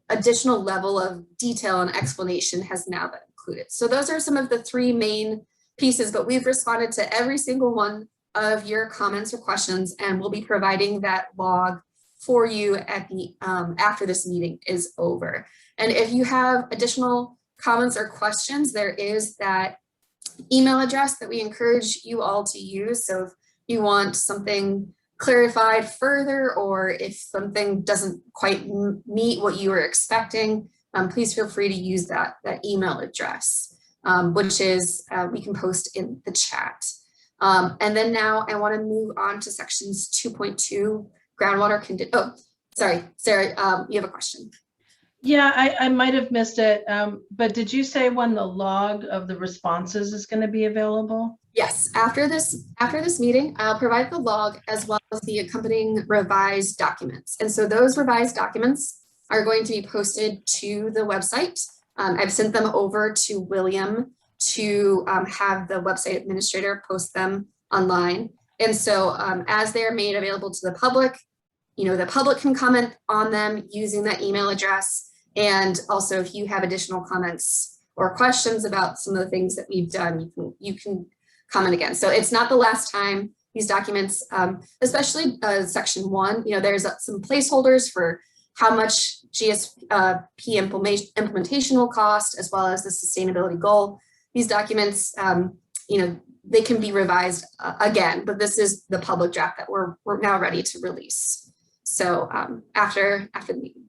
additional level of detail and explanation has now been included. So those are some of the 3 main pieces, but we've responded to every single one of your comments or questions, and we'll be providing that log for you at the after this meeting is over. And if you have additional comments or questions, there is that email address that we encourage you all to use. So if you want something clarified further, or if something doesn't quite meet what you were expecting, please feel free to use that email address, which is we can post in the chat. And then now I want to move on to sections 2.2 groundwater condition. Oh, sorry, Sarah, you have a question. Yeah, I might have missed it, but did you say when the log of the responses is going to be available? Yes, after this meeting, I'll provide the log as well as the accompanying revised documents. And so those revised documents are going to be posted to the website. I've sent them over to William to have the website administrator post them online. And so as they're made available to the public, the public can comment on them using that email address. And also if you have additional comments or questions about some of the things that we've done, you can comment again. So it's not the last time these documents, especially section 1, there's some placeholders for how much GSP implementation will cost, as well as the sustainability goal. These documents, they can be revised again, but this is the public draft that we're now ready to release. So after the meeting.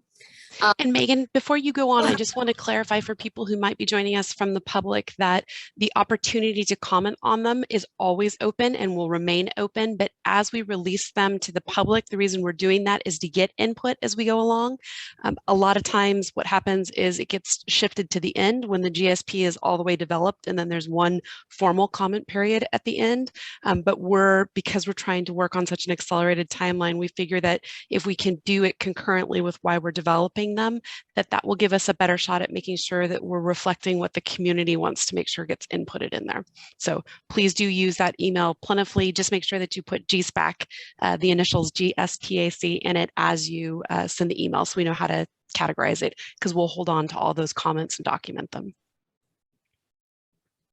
And Megan, before you go on, I just want to clarify for people who might be joining us from the public that the opportunity to comment on them is always open and will remain open. But as we release them to the public, the reason we're doing that is to get input as we go along. A lot of times what happens is it gets shifted to the end when the GSP is all the way developed, and then there's one formal comment period at the end. But because we're trying to work on such an accelerated timeline, we figure that if we can do it concurrently with why we're developing them, that will give us a better shot at making sure that we're reflecting what the community wants to make sure gets inputted in there. So please do use that email plentifully. Just make sure that you put GSPAC, the initials GSPAC in it as you send the email, so we know how to categorize it, because we'll hold on to all those comments and document them.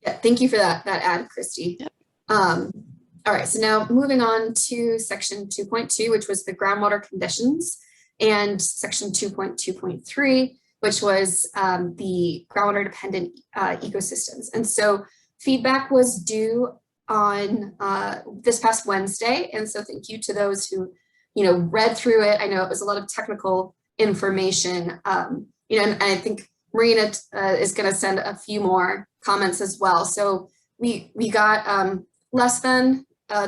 Yeah, thank you for that add, Christy. Yep. All right, so now moving on to section 2.2, which was the groundwater conditions, and section 2.2.3, which was the groundwater dependent ecosystems. And so feedback was due on this past Wednesday. And so thank you to those who, read through it. I know it was a lot of technical information, and I think Marina is going to send a few more comments as well. So we got less than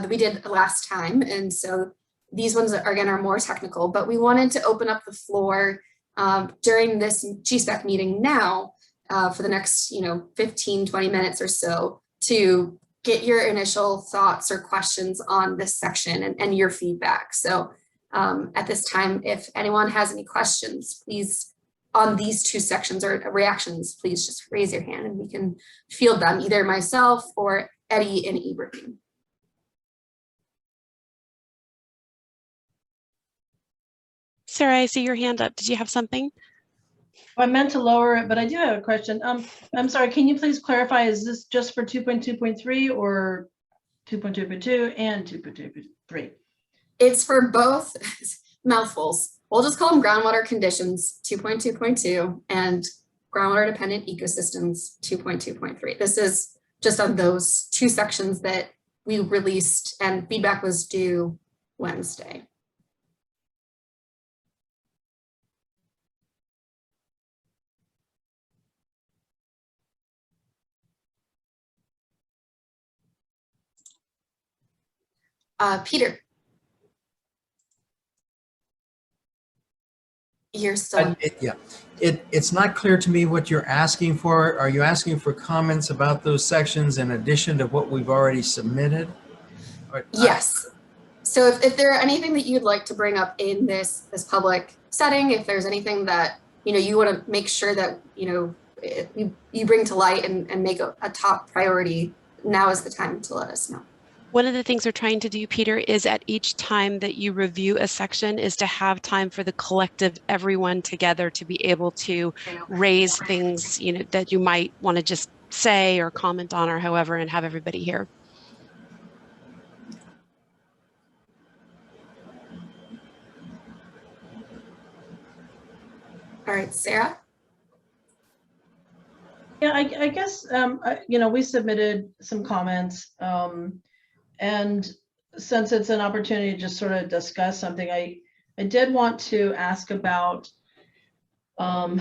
we did last time. And so these ones are more technical, but we wanted to open up the floor during this GSPAC meeting now for the next 15, 20 minutes or so to get your initial thoughts or questions on this section and your feedback. So at this time, if anyone has any questions, please, on these two sections or reactions, please just raise your hand and we can field them, either myself or Eddie and Ibrahim. Sarah, I see your hand up. Did you have something? I meant to lower it, but I do have a question. I'm sorry, can you please clarify, is this just for 2.2.3 or 2.2.2 and 2.2.3? It's for both. Mouthfuls. We'll just call them groundwater conditions 2.2.2 and groundwater dependent ecosystems 2.2.3. This is just on those two sections that we released and feedback was due Wednesday. Peter. You're still. It's not clear to me what you're asking for. Are you asking for comments about those sections in addition to what we've already submitted? Yes. So if there are anything that you'd like to bring up in this public setting, if there's anything that you want to make sure that you bring to light and make a top priority, now is the time to let us know. One of the things we're trying to do, Peter, is at each time that you review a section is to have time for the collective, everyone together, to be able to raise things, that you might want to just say or comment on or however, and have everybody here. All right, Sarah. Yeah, I guess, we submitted some comments, and since it's an opportunity to just sort of discuss something, I did want to ask about a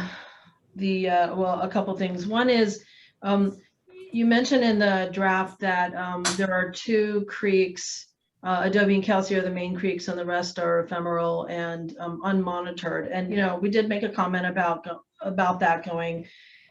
couple things. One is, you mentioned in the draft that there are two creeks, Adobe and Kelsey are the main creeks and the rest are ephemeral and unmonitored. And, we did make a comment about that going,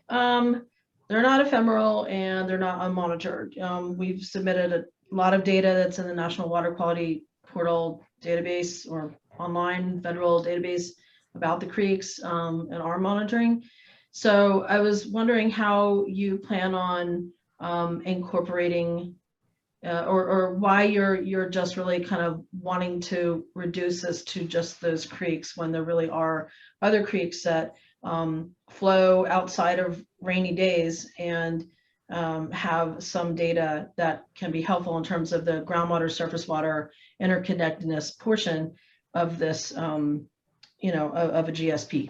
they're not ephemeral and they're not unmonitored. We've submitted a lot of data that's in the National Water Quality Portal database or online federal database about the creeks and our monitoring. So I was wondering how you plan on incorporating or why you're just really kind of wanting to reduce this to just those creeks when there really are other creeks that flow outside of rainy days and have some data that can be helpful in terms of the groundwater, surface water interconnectedness portion of this, you know, of a GSP.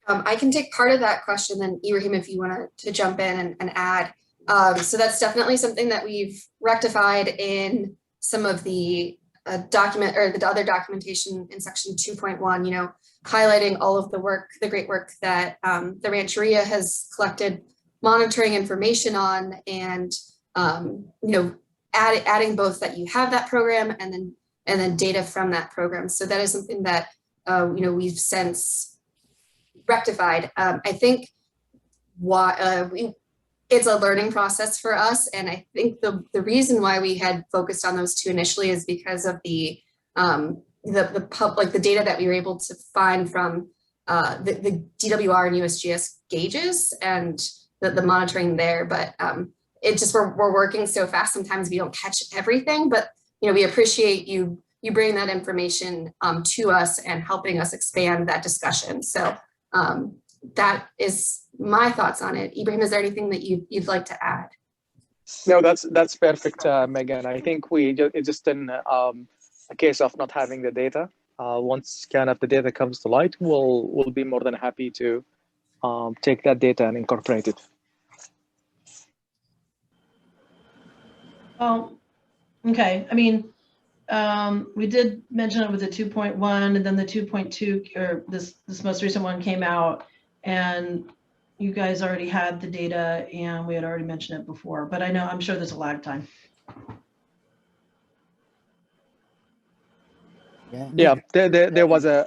I can take part of that question, then Ibrahim, if you want to jump in and add. So that's definitely something that we've rectified in some of the document or the other documentation in section 2.1, you know, highlighting all of the work, the great work that the Rancheria has collected, monitoring information on, and you know, adding both that you have that program and then data from that program. So that is something that you know, we've since rectified. I think it's a learning process for us, and I think the reason why we had focused on those two initially is because of the data that we were able to find from the DWR and USGS gauges and the monitoring there. But it just we're working so fast, sometimes we don't catch everything, but you know, we appreciate you bringing that information to us and helping us expand that discussion. So that is my thoughts on it. Ibrahim, is there anything that you'd like to add? No, that's perfect, Megan. I think it's just a case of not having the data. Once kind of the data comes to light, we'll be more than happy to take that data and incorporate it. Well, okay. I mean, we did mention it with the 2.1, and then the 2.2, or this most recent one came out, and you guys already had the data, and we had already mentioned it before. But I'm sure there's a lag time. Yeah, there was a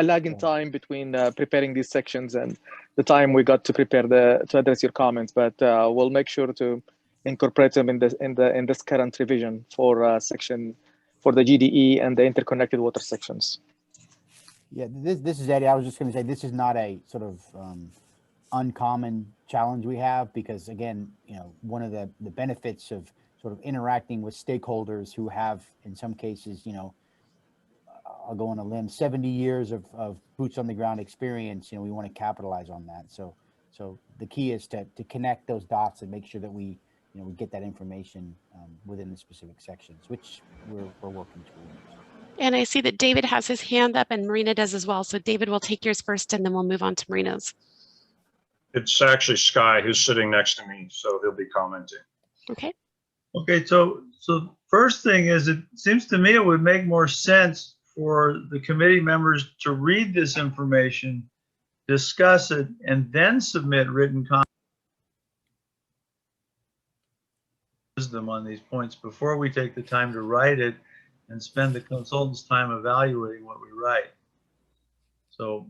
lag in time between preparing these sections and the time we got to prepare to address your comments. But we'll make sure to incorporate them in this current revision for section for the GDE and the interconnected water sections. Yeah, this is Eddie. I was just going to say, this is not a sort of uncommon challenge we have, because again, you know, one of the benefits of sort of interacting with stakeholders who have, in some cases, you know, I'll go on a limb, 70 years of boots on the ground experience, you know, we want to capitalize on that. So the key is to connect those dots and make sure that we get that information within the specific sections, which we're working towards. And I see that David has his hand up and Marina does as well. So David, we'll take yours first and then we'll move on to Marina's. It's actually Sky who's sitting next to me, so he'll be commenting. Okay. Okay, so first thing is, it seems to me it would make more sense for the committee members to read this information, discuss it, and then submit written comments on these points before we take the time to write it and spend the consultant's time evaluating what we write. So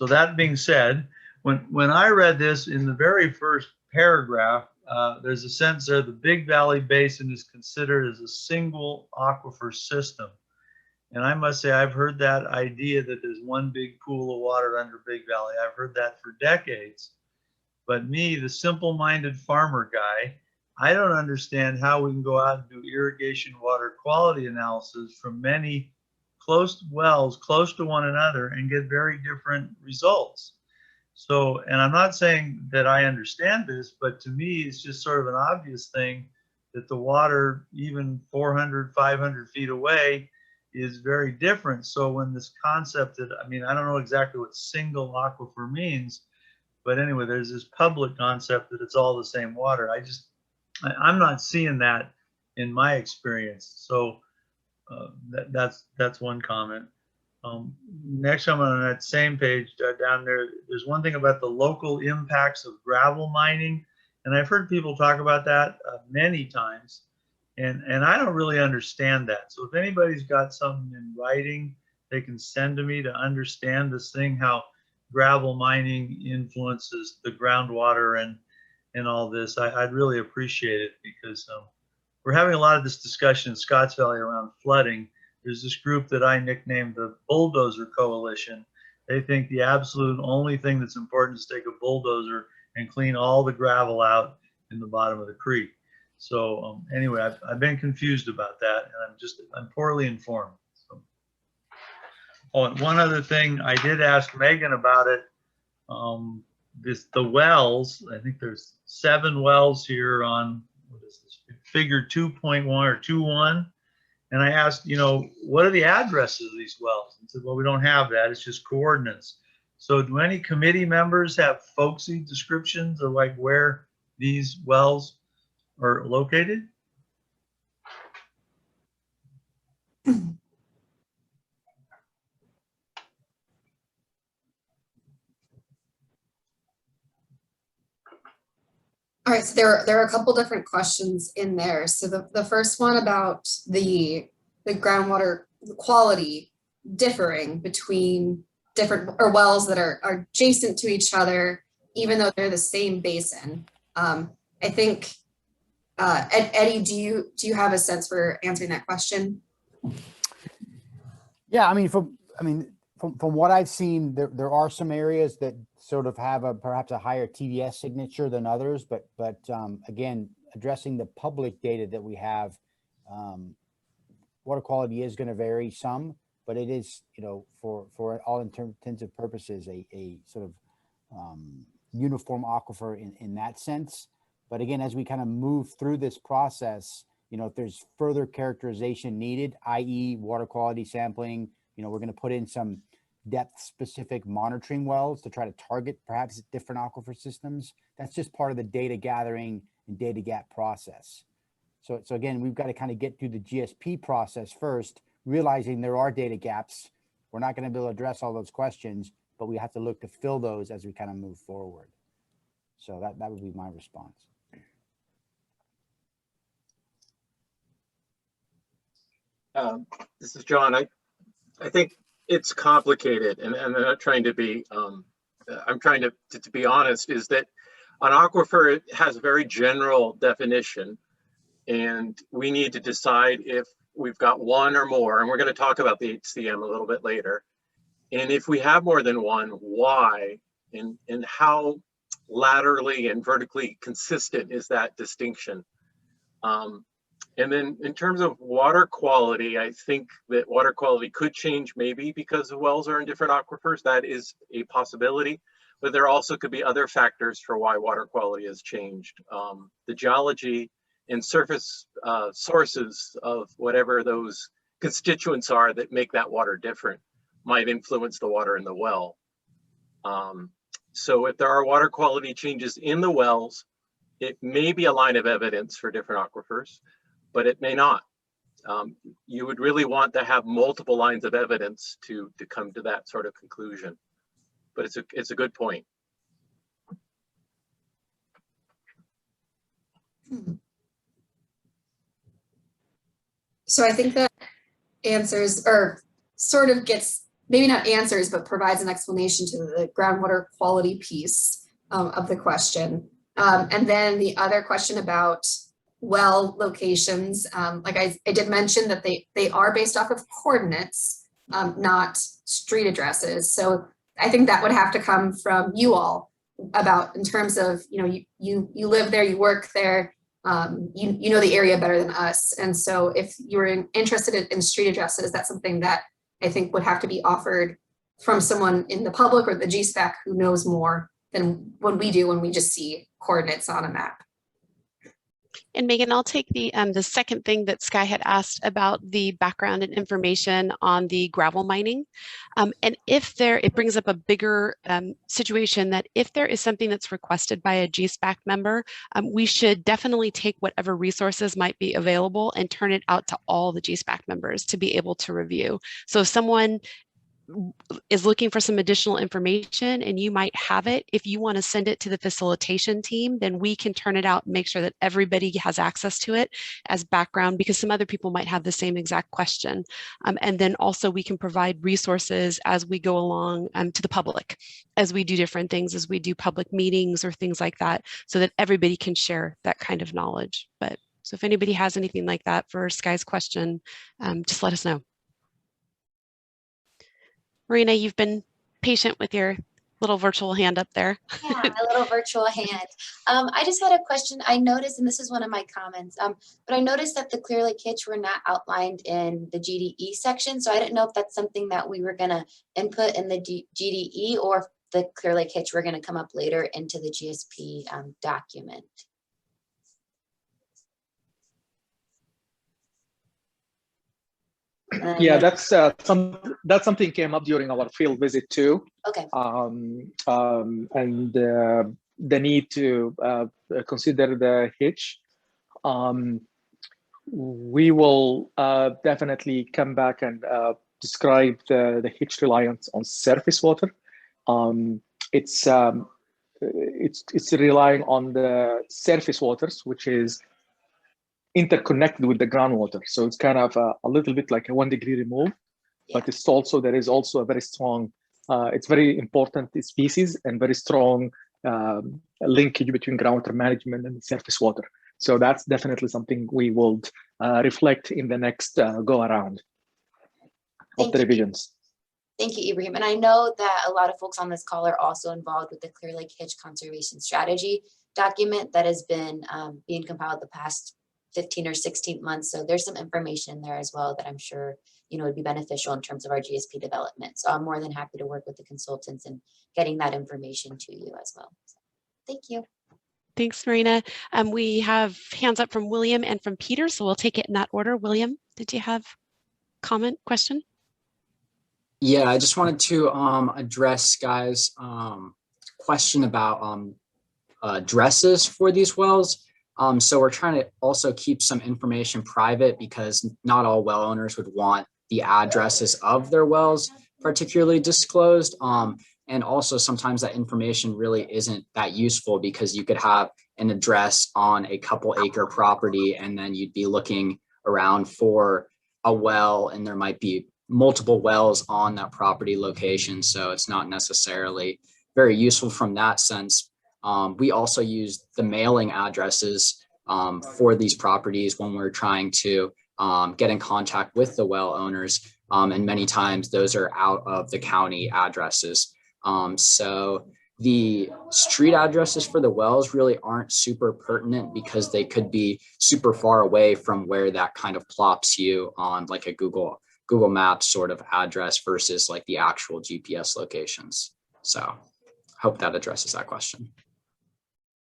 that being said, when I read this in the very first paragraph, there's a sentence there: the Big Valley Basin is considered as a single aquifer system. And I must say, I've heard that idea that there's one big pool of water under Big Valley. I've heard that for decades. But me, the simple-minded farmer guy, I don't understand how we can go out and do irrigation water quality analysis from many close wells close to one another and get very different results. So, and I'm not saying that I understand this, but to me, it's just sort of an obvious thing that the water, even 400, 500 feet away, is very different. So when this concept that, I mean, I don't know exactly what single aquifer means, but anyway, there's this public concept that it's all the same water. I'm not seeing that in my experience. So that's one comment. Next, I'm on that same page down there. There's one thing about the local impacts of gravel mining, and I've heard people talk about that many times, and I don't really understand that. So if anybody's got something in writing, they can send to me to understand this thing, how gravel mining influences the groundwater and all this. I'd really appreciate it, because we're having a lot of this discussion in Scotts Valley around flooding. There's this group that I nicknamed the Bulldozer Coalition They think the absolute only thing that's important is take a bulldozer and clean all the gravel out in the bottom of the creek. So anyway, I've been confused about that, and I'm poorly informed. So. Oh, and one other thing, I did ask Megan about it. The wells, I think there's 7 wells here on, what is this, figure 2.1 or 2.1. And I asked, you know, what are the addresses of these wells? And said, well, we don't have that. It's just coordinates. So do any committee members have folksy descriptions of like where these wells are located? All right, so there are a couple different questions in there. So the first one about the groundwater quality differing between different or wells that are adjacent to each other, even though they're the same basin. I think Eddie, do you have a sense for answering that question? Yeah, I mean, from what I've seen, there are some areas that sort of have perhaps a higher TDS signature than others, but again, addressing the public data that we have, water quality is going to vary some, but it is, you know, for all intents and purposes, a sort of uniform aquifer in that sense. But again, as we kind of move through this process, you know, if there's further characterization needed, i.e. water quality sampling, you know, we're going to put in some depth specific monitoring wells to try to target perhaps different aquifer systems. That's just part of the data gathering and data gap process. So again, we've got to kind of get through the GSP process first, realizing there are data gaps. We're not going to be able to address all those questions, but we have to look to fill those as we kind of move forward. So that would be my response. This is John. I think it's complicated, and I'm not trying to be, I'm trying to be honest, is that an aquifer, it has a very general definition, and we need to decide if we've got one or more, and we're going to talk about the HCM a little bit later. And if we have more than one, why, and how laterally and vertically consistent is that distinction? And then in terms of water quality, I think that water quality could change maybe because the wells are in different aquifers. That is a possibility, but there also could be other factors for why water quality has changed. The geology and surface sources of whatever those constituents are that make that water different might influence the water in the well. So if there are water quality changes in the wells, it may be a line of evidence for different aquifers, but it may not. You would really want to have multiple lines of evidence to come to that sort of conclusion. But it's a good point. So I think that answers, or sort of gets, maybe not answers, but provides an explanation to the groundwater quality piece of the question. And then the other question about well locations, like I did mention that they are based off of coordinates, not street addresses. So I think that would have to come from you all about, in terms of, you know, you live there, you work there, you know the area better than us. And so if you're interested in street addresses, that's something that I think would have to be offered from someone in the public or the GSPAC who knows more than what we do when we just see coordinates on a map. And Megan, I'll take the second thing that Sky had asked about the background and information on the gravel mining. And if it brings up a bigger situation that if there is something that's requested by a GSPAC member, we should definitely take whatever resources might be available and turn it out to all the GSPAC members to be able to review. So if someone is looking for some additional information and you might have it, if you want to send it to the facilitation team, then we can turn it out and make sure that everybody has access to it as background, because some other people might have the same exact question. And then also we can provide resources as we go along to the public, as we do different things, as we do public meetings or things like that, so that everybody can share that kind of knowledge. But so if anybody has anything like that for Sky's question, just let us know. Marina, you've been patient with your little virtual hand up there. Yeah, my little virtual hand. I just had a question. I noticed, and this is one of my comments, but I noticed that the Clear Lake Hitch were not outlined in the GDE section. So I didn't know if that's something that we were going to input in the GDE, or if the Clear Lake Hitch were going to come up later into the GSP document. Yeah, that's something came up during our field visit too. Okay. And the need to consider the hitch. We will definitely come back and describe the hitch reliance on surface water. It's relying on the surface waters, which is interconnected with the groundwater. So it's kind of a little bit like a 1 degree remove, but it's also, there is also a very strong, it's very important species and very strong linkage between groundwater management and surface water. So that's definitely something we will reflect in the next go around of the revisions. Thank you, Ibrahim. And I know that a lot of folks on this call are also involved with the Clear Lake Hitch Conservation Strategy document that has been being compiled the past 15 or 16 months. So there's some information there as well that I'm sure, you know, would be beneficial in terms of our GSP development. So I'm more than happy to work with the consultants and getting that information to you as well. So, thank you. Thanks, Marina. We have hands up from William and from Peter, so we'll take it in that order. William, did you have comment, question? Yeah, I just wanted to address Guy's question about addresses for these wells. So we're trying to also keep some information private because not all well owners would want the addresses of their wells particularly disclosed. And also sometimes that information really isn't that useful because you could have an address on a couple acre property and then you'd be looking around for a well and there might be multiple wells on that property location. So it's not necessarily very useful from that sense. We also use the mailing addresses for these properties when we're trying to get in contact with the well owners. And many times those are out of the county addresses. So the street addresses for the wells really aren't super pertinent because they could be super far away from where that kind of plops you on like a Google Maps sort of address versus like the actual GPS locations. So hope that addresses that question.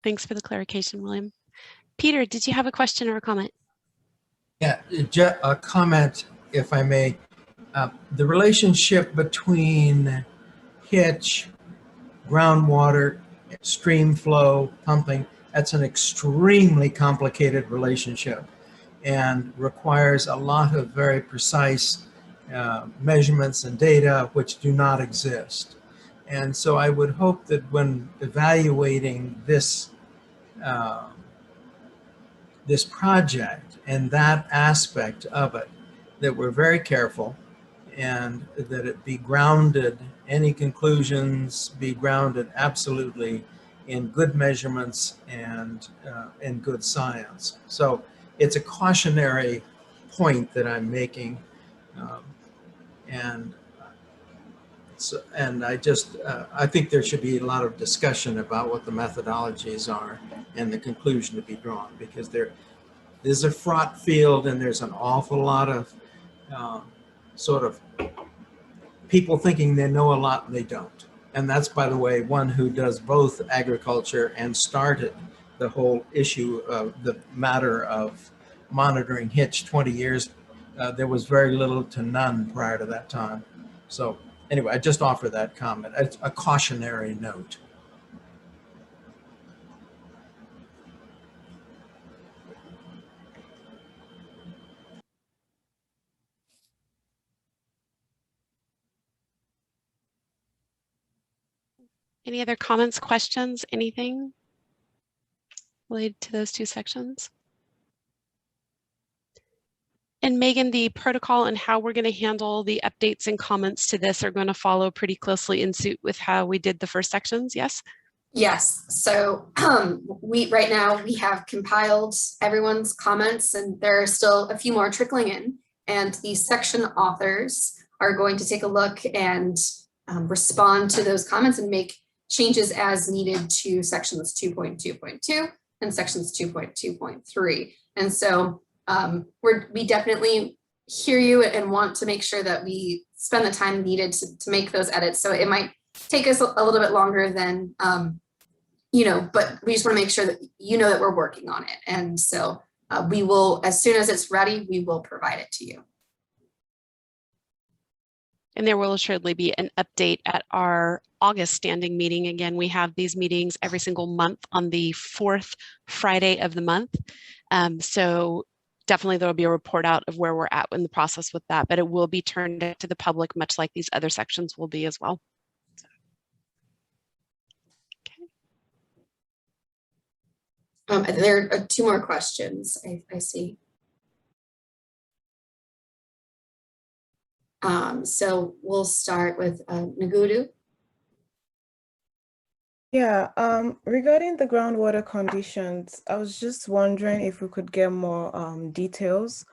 Thanks for the clarification, William. Peter, did you have a question or a comment? Yeah, a comment, if I may. The relationship between hitch, groundwater, stream flow, pumping, that's an extremely complicated relationship and requires a lot of very precise measurements and data which do not exist. And so I would hope that when evaluating this this project and that aspect of it, that we're very careful and that it be grounded, any conclusions be grounded absolutely in good measurements and in good science. So it's a cautionary point that I'm making. And I think there should be a lot of discussion about what the methodologies are and the conclusion to be drawn, because there's a fraught field and there's an awful lot of sort of people thinking they know a lot and they don't. And that's, by the way, one who does both agriculture and started the whole issue of the matter of monitoring hitch 20 years. There was very little to none prior to that time. So anyway, I just offer that comment. It's a cautionary note. Any other comments, questions, anything related to those two sections? And Megan, the protocol and how we're going to handle the updates and comments to this are going to follow pretty closely in suit with how we did the first sections, yes? Yes, so right now we have compiled everyone's comments and there are still a few more trickling in, and the section authors are going to take a look and respond to those comments and make changes as needed to sections 2.2.2 and sections 2.2.3. And so we definitely hear you and want to make sure that we spend the time needed to make those edits. So it might take us a little bit longer than, but we just want to make sure that that we're working on it. And so we will, as soon as it's ready, we will provide it to you. And there will assuredly be an update at our August standing meeting. Again, we have these meetings every single month on the 4th Friday of the month. So definitely there will be a report out of where we're at in the process with that, but it will be turned to the public, much like these other sections will be as well. There are 2 more questions I see. So we'll start with Nagudu. Yeah, regarding the groundwater conditions, I was just wondering if we could get more details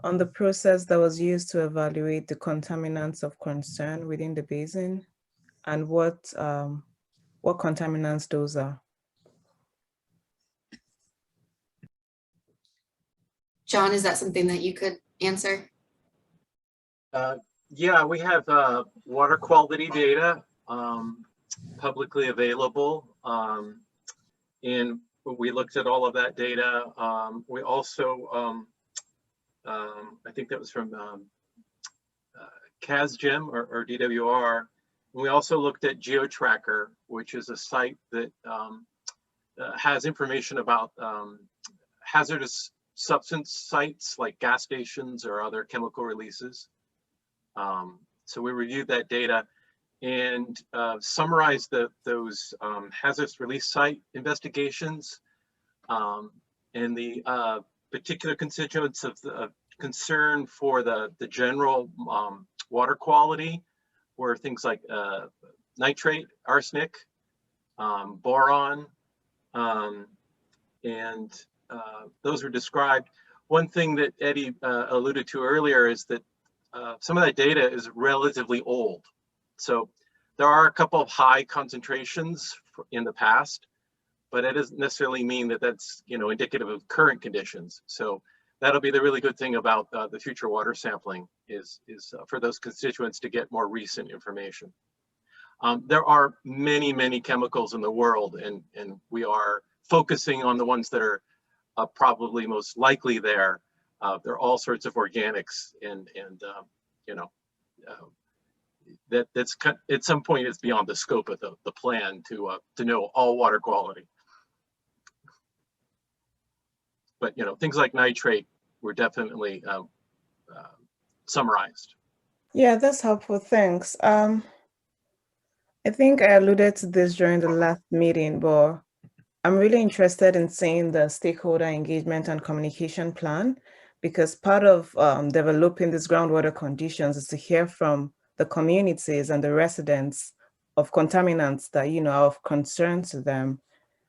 on the process that was used to evaluate the contaminants of concern within the basin and what contaminants those are. John, is that something that you could answer? Yeah, we have water quality data publicly available, and we looked at all of that data. We also, I think that was from CASGEM or DWR. We also looked at GeoTracker, which is a site that has information about hazardous substance sites like gas stations or other chemical releases. So we reviewed that data and summarized those hazardous release site investigations and the particular constituents of concern for the general water quality were things like nitrate, arsenic, boron, and those were described. One thing that Eddie alluded to earlier is that some of that data is relatively old. So there are a couple of high concentrations in the past, but it doesn't necessarily mean that that's indicative of current conditions. So that'll be the really good thing about the future water sampling is for those constituents to get more recent information. There are many, many chemicals in the world, and we are focusing on the ones that are probably most likely there. There are all sorts of organics, and that's at some point it's beyond the scope of the plan to know all water quality. But things like nitrate were definitely summarized. Yeah, that's helpful. Thanks. I think I alluded to this during the last meeting, but I'm really interested in seeing the stakeholder engagement and communication plan, because part of developing these groundwater conditions is to hear from the communities and the residents of contaminants that are of concern to them.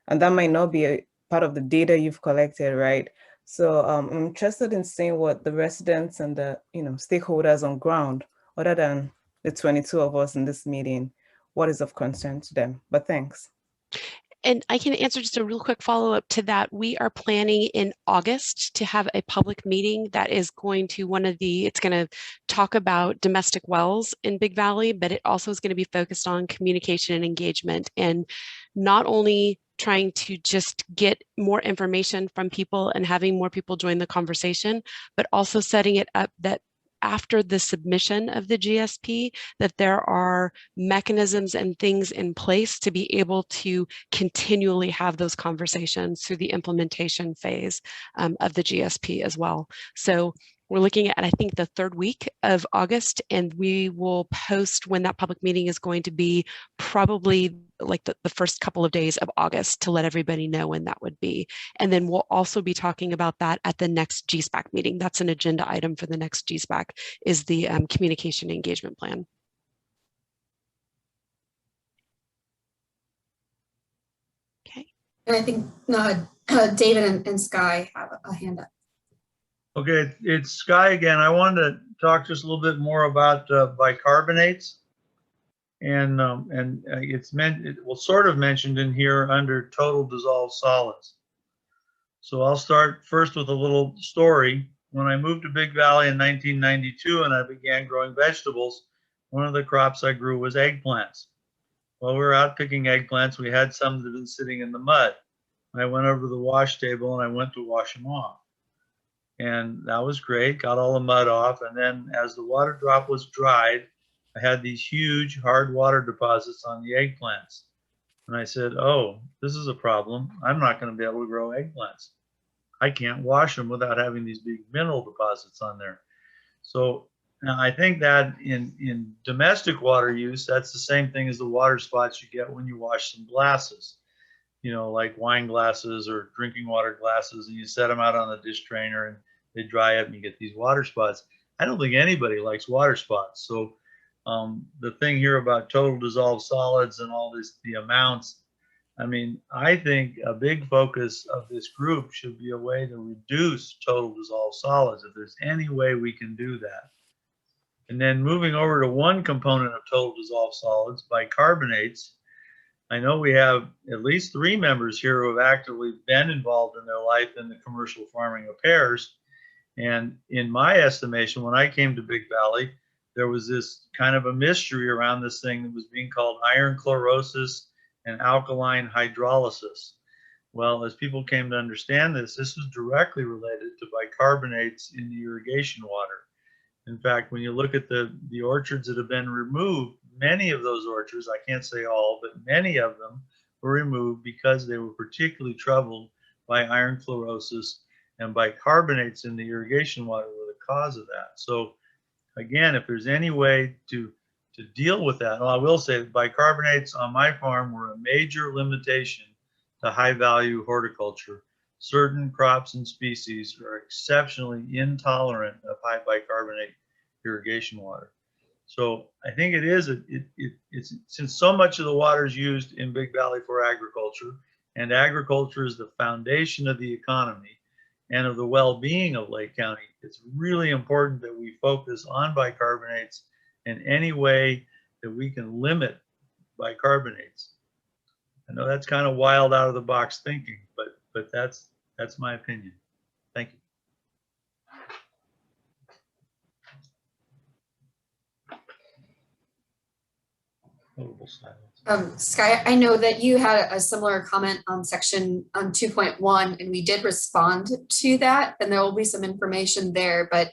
And that might not be a part of the data you've collected, right? So I'm interested in seeing what the residents and the stakeholders on ground, other than the 22 of us in this meeting, what is of concern to them. But thanks. And I can answer just a real quick follow-up to that. We are planning in August to have a public meeting that is going to it's going to talk about domestic wells in Big Valley, but it also is going to be focused on communication and engagement, and not only trying to just get more information from people and having more people join the conversation, but also setting it up that after the submission of the GSP, that there are mechanisms and things in place to be able to continually have those conversations through the implementation phase of the GSP as well. So we're looking at, I think, the 3rd week of August, and we will post when that public meeting is going to be, probably like the first couple of days of August, to let everybody know when that would be. And then we'll also be talking about that at the next GSPAC meeting. That's an agenda item for the next GSPAC, is the communication engagement plan. Okay. And I think David and Sky have a hand up. Okay, it's Sky again. I wanted to talk just a little bit more about bicarbonates. it's meant, it was sort of mentioned in here under total dissolved solids. So I'll start first with a little story. When I moved to Big Valley in 1992 and I began growing vegetables, one of the crops I grew was eggplants. While we were out picking eggplants, we had some that had been sitting in the mud. I went over to the wash table and I went to wash them off. And that was great, got all the mud off. And then as the water drop was dried, I had these huge hard water deposits on the eggplants. And I said, oh, this is a problem. I'm not going to be able to grow eggplants. I can't wash them without having these big mineral deposits on there. So now I think that in domestic water use, that's the same thing as the water spots you get when you wash some glasses, you know, like wine glasses or drinking water glasses, and you set them out on the dish drainer and they dry up and you get these water spots. I don't think anybody likes water spots. So the thing here about total dissolved solids and all this, the amounts, I mean, I think a big focus of this group should be a way to reduce total dissolved solids, if there's any way we can do that. And then moving over to one component of total dissolved solids, bicarbonates. I know we have at least 3 members here who have actively been involved in their life in the commercial farming of pears. And in my estimation, when I came to Big Valley, there was this kind of a mystery around this thing that was being called iron chlorosis and alkaline hydrolysis. Well, as people came to understand this, this was directly related to bicarbonates in the irrigation water. In fact, when you look at the orchards that have been removed, many of those orchards, I can't say all, but many of them were removed because they were particularly troubled by iron chlorosis, and bicarbonates in the irrigation water were the cause of that. So again, if there's any way to deal with that, well, I will say that bicarbonates on my farm were a major limitation to high value horticulture. Certain crops and species are exceptionally intolerant of high bicarbonate irrigation water. So I think it is, it's since so much of the water is used in Big Valley for agriculture, and agriculture is the foundation of the economy and of the well-being of Lake County, it's really important that we focus on bicarbonates in any way that we can limit bicarbonates. I know that's kind of wild, out of the box thinking, but that's my opinion. Thank you. Notable silence. Sky, I know that you had a similar comment on section 2.1, and we did respond to that, and there will be some information there. But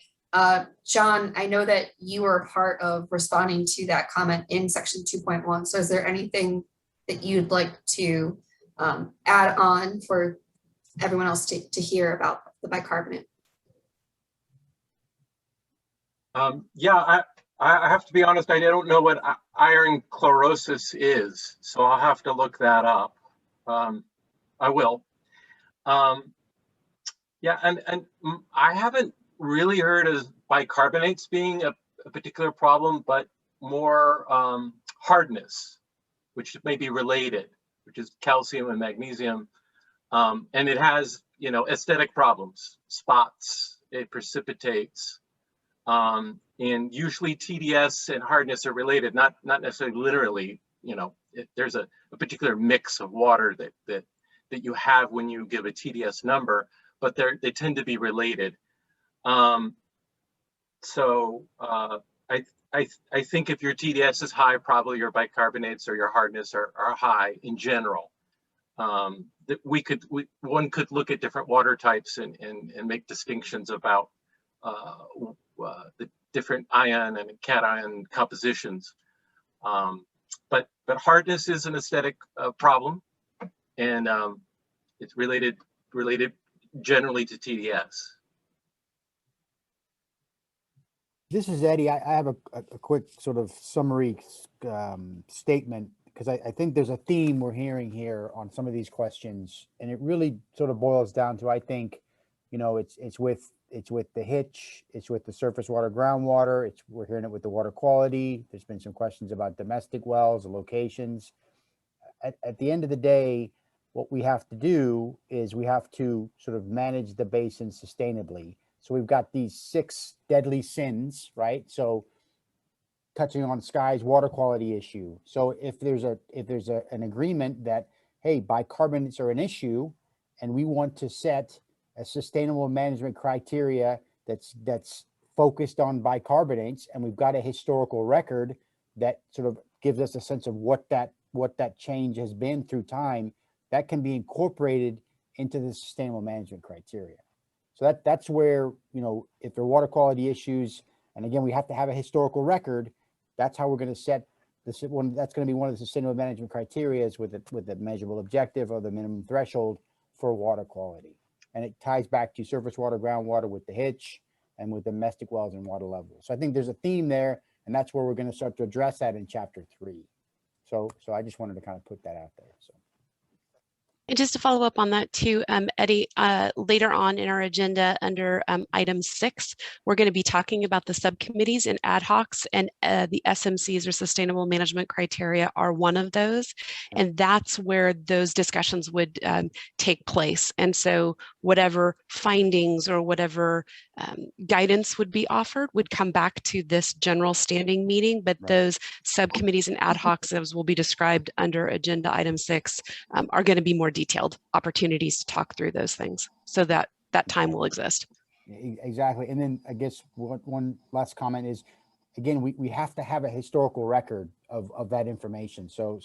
John, I know that you were part of responding to that comment in section 2.1. So is there anything that you'd like to add on for everyone else to hear about the bicarbonate? Yeah, I have to be honest, I don't know what iron chlorosis is, so I'll have to look that up. I will. Yeah, and I haven't really heard of bicarbonates being a particular problem, but more hardness, which may be related, which is calcium and magnesium. And it has, you know, aesthetic problems, spots, it precipitates. And usually TDS and hardness are related, not necessarily literally, you know, there's a particular mix of water that you have when you give a TDS number, but they tend to be related. So I think if your TDS is high, probably your bicarbonates or your hardness are high in general. That one could look at different water types and make distinctions about the different ion and cation compositions. But hardness is an aesthetic problem, and it's related generally to TDS. This is Eddie. I have a quick sort of summary statement, because I think there's a theme we're hearing here on some of these questions, and it really sort of boils down to, I think, you know, it's with the hitch, it's with the surface water, groundwater, we're hearing it with the water quality. There's been some questions about domestic wells, the locations. At the end of the day, what we have to do is we have to sort of manage the basin sustainably. So we've got these 6 deadly sins, right? So touching on Sky's water quality issue. So if there's an agreement that, hey, bicarbonates are an issue, and we want to set a sustainable management criteria that's focused on bicarbonates, and we've got a historical record that sort of gives us a sense of what that change has been through time, that can be incorporated into the sustainable management criteria. So that's where, you know, if there are water quality issues, and again, we have to have a historical record, that's how we're going to set this one. That's going to be one of the sustainable management criteria with the measurable objective or the minimum threshold for water quality. And it ties back to surface water, groundwater with the hitch and with domestic wells and water levels. So I think there's a theme there, and that's where we're going to start to address that in chapter 3. So I just wanted to kind of put that out there. So. And just to follow up on that too, Eddie, later on in our agenda under item 6, we're going to be talking about the subcommittees and ad hocs, and the SMCs or sustainable management criteria are one of those. And that's where those discussions would take place. And so whatever findings or whatever guidance would be offered would come back to this general standing meeting, but those subcommittees and ad hocs, as will be described under agenda item 6, are going to be more detailed opportunities to talk through those things, so that time will exist. Exactly. And then I guess one last comment is, again, we have to have a historical record of that information. So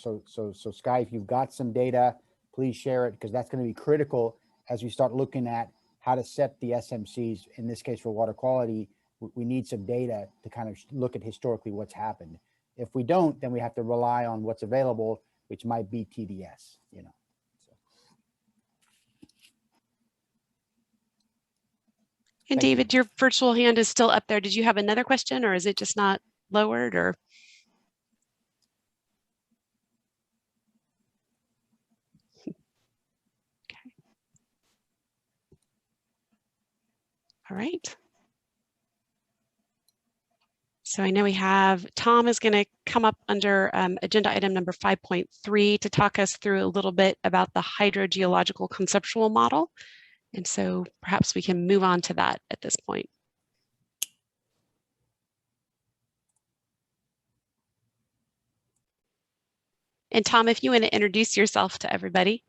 Sky, if you've got some data, please share it, because that's going to be critical as we start looking at how to set the SMCs. In this case, for water quality, we need some data to kind of look at historically what's happened. If we don't, then we have to rely on what's available, which might be TDS, you know. And David, your virtual hand is still up there. Did you have another question, or is it just not lowered, or? Okay. All right. So I know we have, Tom is going to come up under agenda item number 5.3 to talk us through a little bit about the hydrogeological conceptual model. And so perhaps we can move on to that at this point. And Tom, if you want to introduce yourself to everybody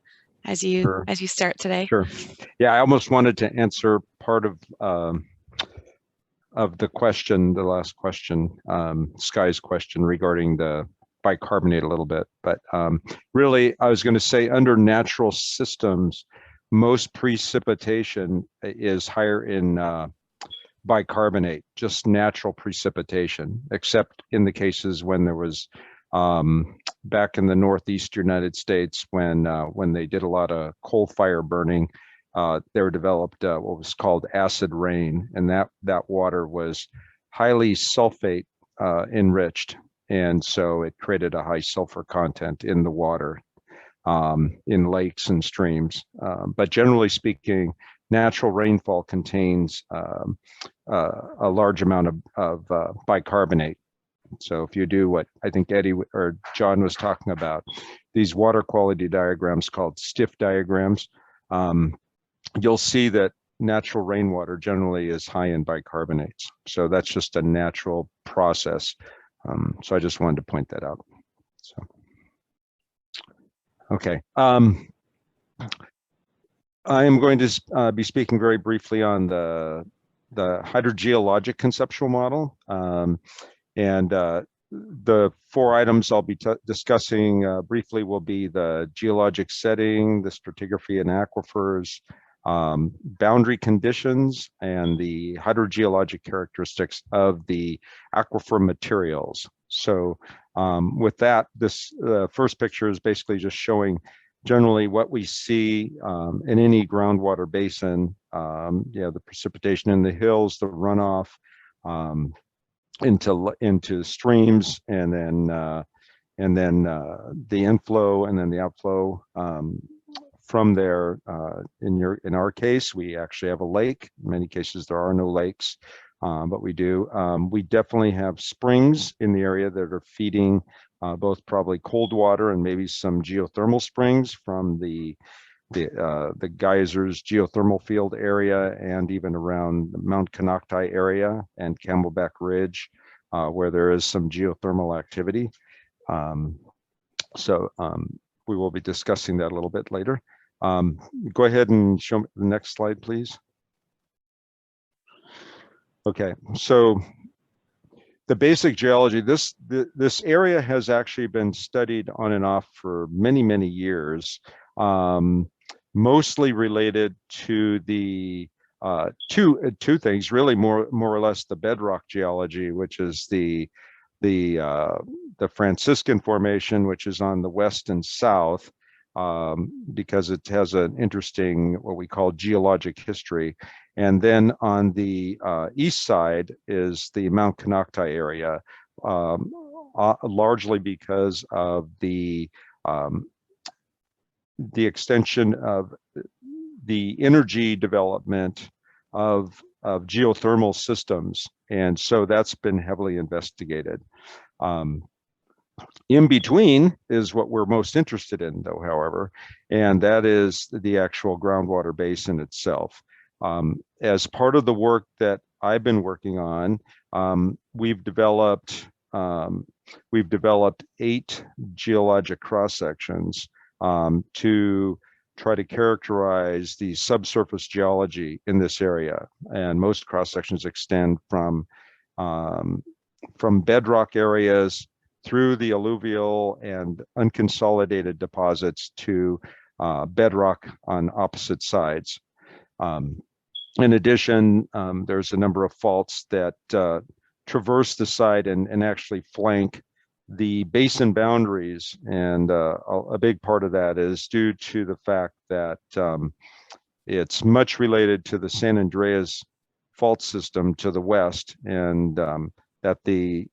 as you start today. Sure. Yeah, I almost wanted to answer part of the question, the last question, Sky's question regarding the bicarbonate a little bit, but really I was going to say under natural systems, most precipitation is higher in bicarbonate, just natural precipitation, except in the cases when there was back in the Northeast United States, when they did a lot of coal fire burning, there developed what was called acid rain, and that water was highly sulfate enriched, and so it created a high sulfur content in the water, in lakes and streams. But generally speaking, natural rainfall contains a large amount of bicarbonate. So if you do what I think Eddie or John was talking about, these water quality diagrams called stiff diagrams, you'll see that natural rainwater generally is high in bicarbonates. So that's just a natural process. So I just wanted to point that out. So. Okay. I am going to be speaking very briefly on the hydrogeologic conceptual model. And the 4 items I'll be discussing briefly will be the geologic setting, the stratigraphy and aquifers, boundary conditions, and the hydrogeologic characteristics of the aquifer materials. So with that, this first picture is basically just showing generally what we see in any groundwater basin, the precipitation in the hills, the runoff into streams, and then the inflow and then the outflow. From there, in our case, we actually have a lake. In many cases, there are no lakes, but we do. We definitely have springs in the area that are feeding both probably cold water and maybe some geothermal springs from the geysers geothermal field area, and even around the Mount Konocti area and Camelback Ridge. where there is some geothermal activity. So we will be discussing that a little bit later. Go ahead and show me the next slide, please. Okay, so the basic geology, this area has actually been studied on and off for many, many years, mostly related to the two things, really more or less the bedrock geology, which is the Franciscan Formation, which is on the west and south, because it has an interesting, what we call geologic history. And then on the east side is the Mount Konocti area, largely because of the extension of the energy development of geothermal systems. And so that's been heavily investigated. In between is what we're most interested in, though, however, and that is the actual groundwater basin itself. As part of the work that I've been working on, we've developed 8 geologic cross sections to try to characterize the subsurface geology in this area. And most cross sections extend from bedrock areas through the alluvial and unconsolidated deposits to bedrock on opposite sides. In addition, there's a number of faults that traverse the site and actually flank the basin boundaries. And a big part of that is due to the fact that it's much related to the San Andreas fault system to the west, and that the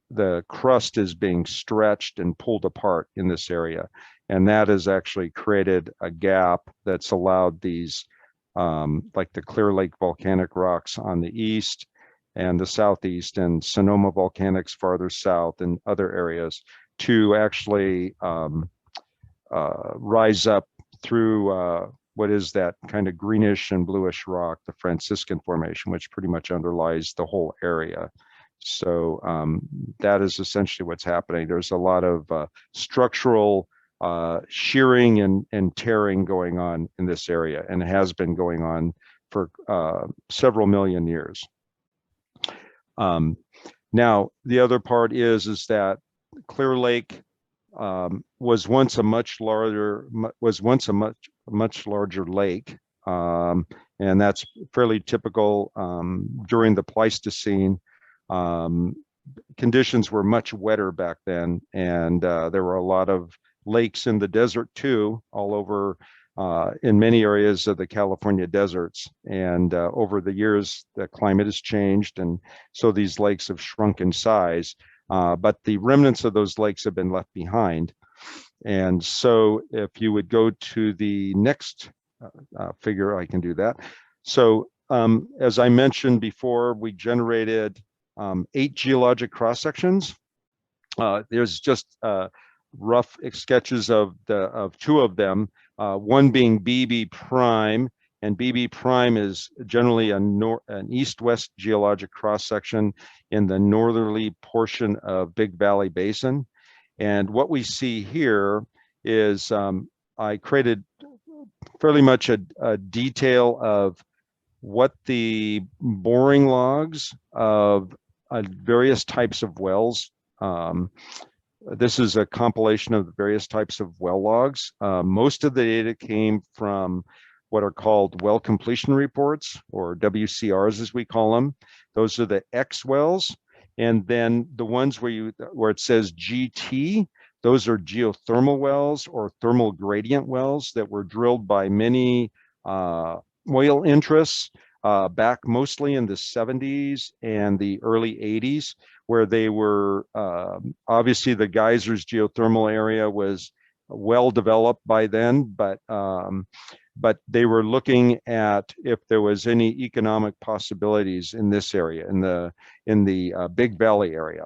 crust is being stretched and pulled apart in this area. And that has actually created a gap that's allowed these, like the Clear Lake volcanic rocks on the east and the southeast, and Sonoma volcanics farther south, and other areas to actually rise up through what is that kind of greenish and bluish rock, the Franciscan Formation, which pretty much underlies the whole area. So that is essentially what's happening. There's a lot of structural shearing and tearing going on in this area, and it has been going on for several million years. Now, the other part is that Clear Lake was once a much larger lake, and that's fairly typical. During the Pleistocene, conditions were much wetter back then, and there were a lot of lakes in the desert too, all over in many areas of the California deserts. And over the years, the climate has changed, and so these lakes have shrunk in size, but the remnants of those lakes have been left behind. And so if you would go to the next figure, I can do that. So as I mentioned before, we generated 8 geologic cross sections. There's just rough sketches of 2 of them, one being BB prime, and BB prime is generally an east-west geologic cross section in the northerly portion of Big Valley Basin. And what we see here is I created fairly much a detail of what the boring logs of various types of wells. This is a compilation of the various types of well logs. Most of the data came from what are called well completion reports, or WCRs as we call them. Those are the X wells. And then the ones where it says GT, those are geothermal wells or thermal gradient wells that were drilled by many oil interests back mostly in the 70s and the early 80s, where they were, obviously the geysers geothermal area was well developed by then, but they were looking at if there was any economic possibilities in this area, in the Big Valley area.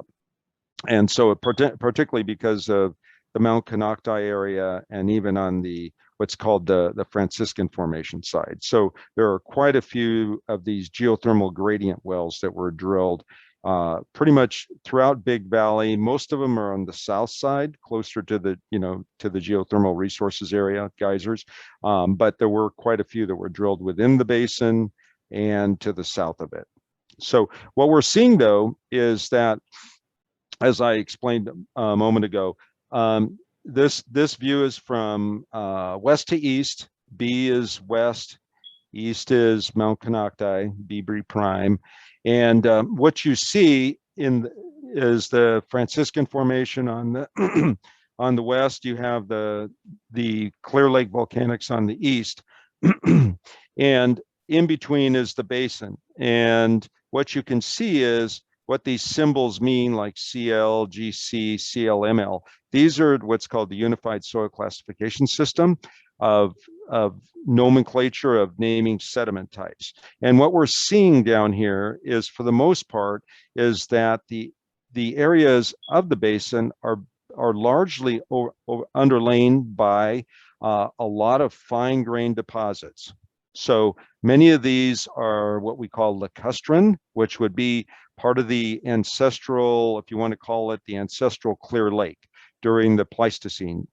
And so particularly because of the Mount Konocti area, and even on the what's called the Franciscan Formation side. So there are quite a few of these geothermal gradient wells that were drilled pretty much throughout Big Valley. Most of them are on the south side, closer to the, to the geothermal resources area, geysers. But there were quite a few that were drilled within the basin and to the south of it. So what we're seeing, though, is that, as I explained a moment ago, this view is from west to east. B is west, east is Mount Canocti, Beebree Prime. And what you see is the Franciscan Formation on the on the west. You have the Clear Lake Volcanics on the east. And in between is the basin. And what you can see is what these symbols mean, like CL, GC, CLML. These are what's called the Unified Soil Classification System of nomenclature of naming sediment types. And what we're seeing down here is, for the most part, is that the areas of the basin are largely underlain by a lot of fine-grained deposits. So many of these are what we call lacustrine, which would be part of the ancestral, if you want to call it, the ancestral Clear Lake during the Pleistocene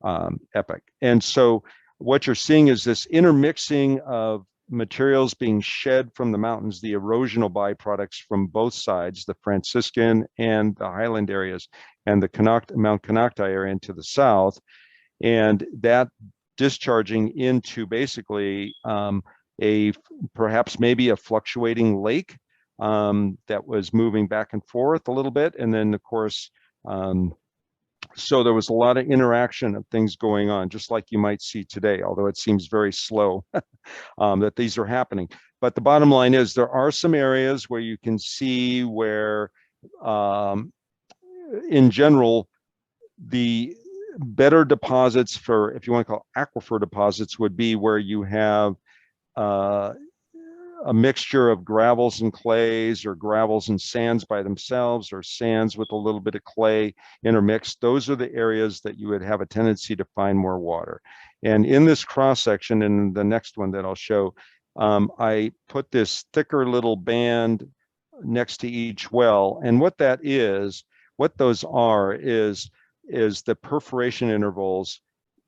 epoch. And so what you're seeing is this intermixing of materials being shed from the mountains, the erosional byproducts from both sides, the Franciscan and the highland areas, and the Mount Canocti area into the south, and that discharging into basically perhaps maybe a fluctuating lake that was moving back and forth a little bit. And then, of course, so there was a lot of interaction of things going on, just like you might see today, although it seems very slow that these are happening. But the bottom line is there are some areas where you can see where, in general, the better deposits for, if you want to call aquifer deposits, would be where you have a mixture of gravels and clays, or gravels and sands by themselves, or sands with a little bit of clay intermixed. Those are the areas that you would have a tendency to find more water. And in this cross section, and the next one that I'll show, I put this thicker little band next to each well. And what that is, what those are is the perforation intervals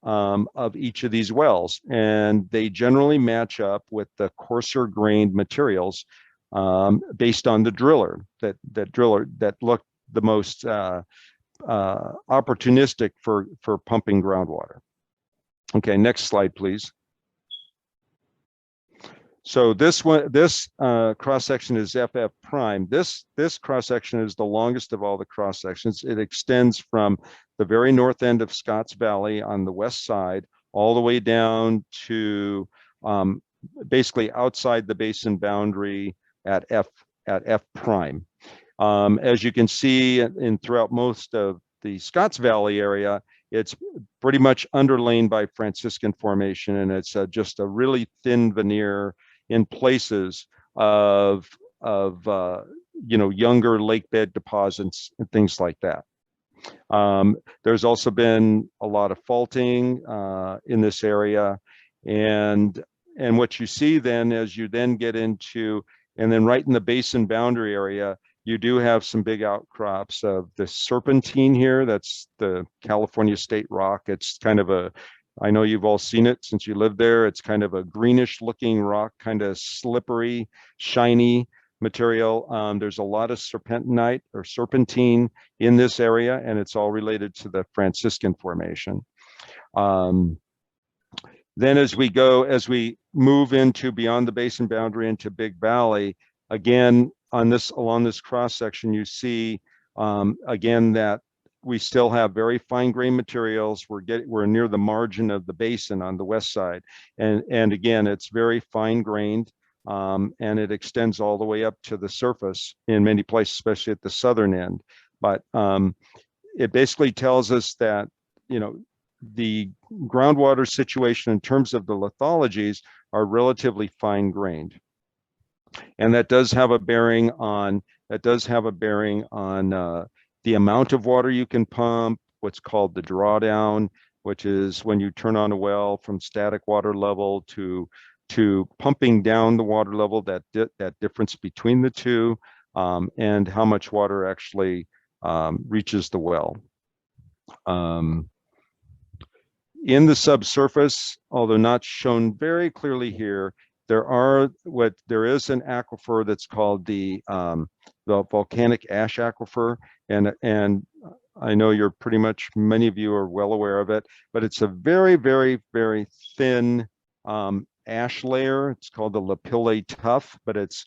of each of these wells, and they generally match up with the coarser grained materials based on the driller that looked the most opportunistic for pumping groundwater. Okay, next slide, please. So this cross section is FF prime. This cross section is the longest of all the cross sections. It extends from the very north end of Scotts Valley on the west side all the way down to basically outside the basin boundary at F prime. As you can see, throughout most of the Scotts Valley area, it's pretty much underlain by Franciscan Formation, and it's just a really thin veneer in places of younger lake bed deposits and things like that. There's also been a lot of faulting in this area, and what you see then, as you then get into, and then right in the basin boundary area, you do have some big outcrops of the serpentine here. That's the California state rock. It's kind of a, I know you've all seen it since you live there. It's kind of a greenish looking rock, kind of slippery, shiny material. There's a lot of serpentinite or serpentine in this area, and it's all related to the Franciscan Formation. Then as we move into beyond the basin boundary into Big Valley, again, along this cross section, you see again that we still have very fine grained materials. We're near the margin of the basin on the west side, and again, it's very fine grained, and it extends all the way up to the surface in many places, especially at the southern end. But it basically tells us that the groundwater situation in terms of the lithologies are relatively fine grained, and that does have a bearing on the amount of water you can pump, what's called the drawdown, which is when you turn on a well from static water level to pumping down the water level, that difference between the two, and how much water actually reaches the well. In the subsurface, although not shown very clearly here, there is an aquifer that's called the volcanic ash aquifer, and I know many of you are well aware of it, but it's a very, very, very thin ash layer. It's called the lapillae tuff, but it's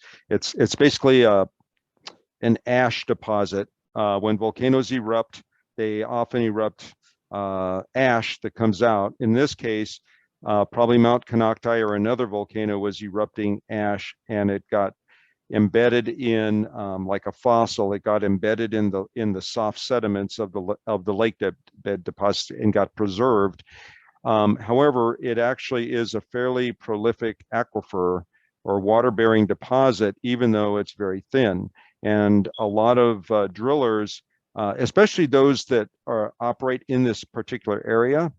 basically an ash deposit. When volcanoes erupt, they often erupt ash that comes out. In this case, probably Mount Konocti or another volcano was erupting ash, and it got embedded in like a fossil. It got embedded in the soft sediments of the lake bed deposit and got preserved. However, it actually is a fairly prolific aquifer or water-bearing deposit, even though it's very thin. And a lot of drillers, especially those that operate in this particular area,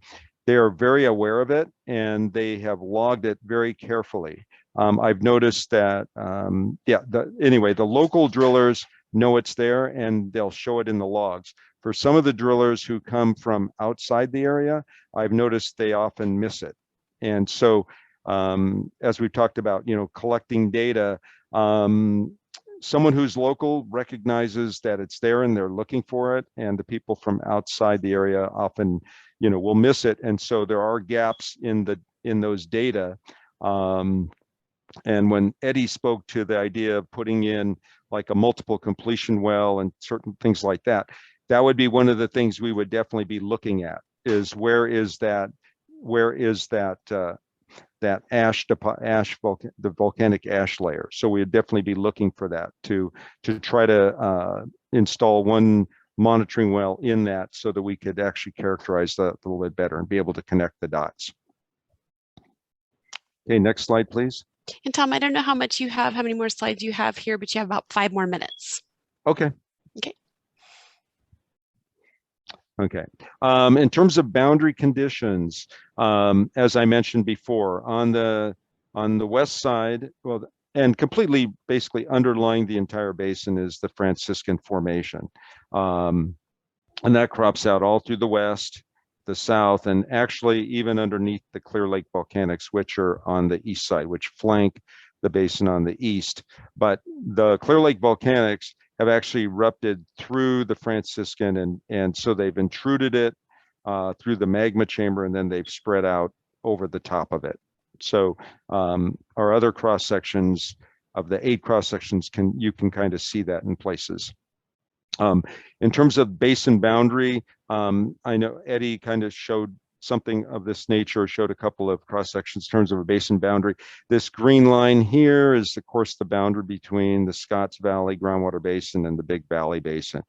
they are very aware of it, and they have logged it very carefully. I've noticed that, the local drillers know it's there, and they'll show it in the logs. For some of the drillers who come from outside the area, I've noticed they often miss it. And so, as we've talked about, collecting data, someone who's local recognizes that it's there and they're looking for it, and the people from outside the area often, will miss it. And so there are gaps in those data. And when Eddie spoke to the idea of putting in like a multiple completion well and certain things like that, that would be one of the things we would definitely be looking at, is where is that the volcanic ash layer. So we'd definitely be looking for that to try to install one monitoring well in that, so that we could actually characterize that a little bit better and be able to connect the dots. Okay, next slide, please. And Tom, I don't know how many more slides you have here, but you have about 5 more minutes. Okay. Okay. Okay. In terms of boundary conditions, as I mentioned before, on the west side, well, and completely basically underlying the entire basin is the Franciscan Formation. And that crops out all through the west, the south, and actually even underneath the Clear Lake volcanics, which are on the east side, which flank the basin on the east. But the Clear Lake volcanics have actually erupted through the Franciscan, and so they've intruded it through the magma chamber, and then they've spread out over the top of it. So our other cross sections of the 8 cross sections, you can kind of see that in places. In terms of basin boundary, I know Eddie kind of showed something of this nature, showed a couple of cross sections in terms of a basin boundary. This green line here is, of course, the boundary between the Scotts Valley groundwater basin and the Big Valley Basin.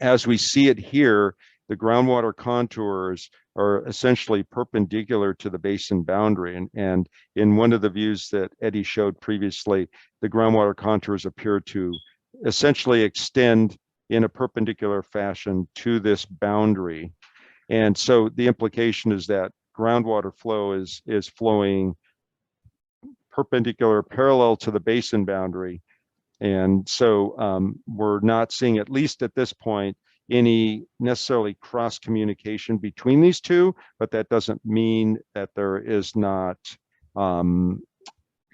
As we see it here, the groundwater contours are essentially perpendicular to the basin boundary. And in one of the views that Eddie showed previously, the groundwater contours appear to essentially extend in a perpendicular fashion to this boundary. And so the implication is that groundwater flow is flowing perpendicular, parallel to the basin boundary. And so we're not seeing, at least at this point, any necessarily cross communication between these two, but that doesn't mean that there is not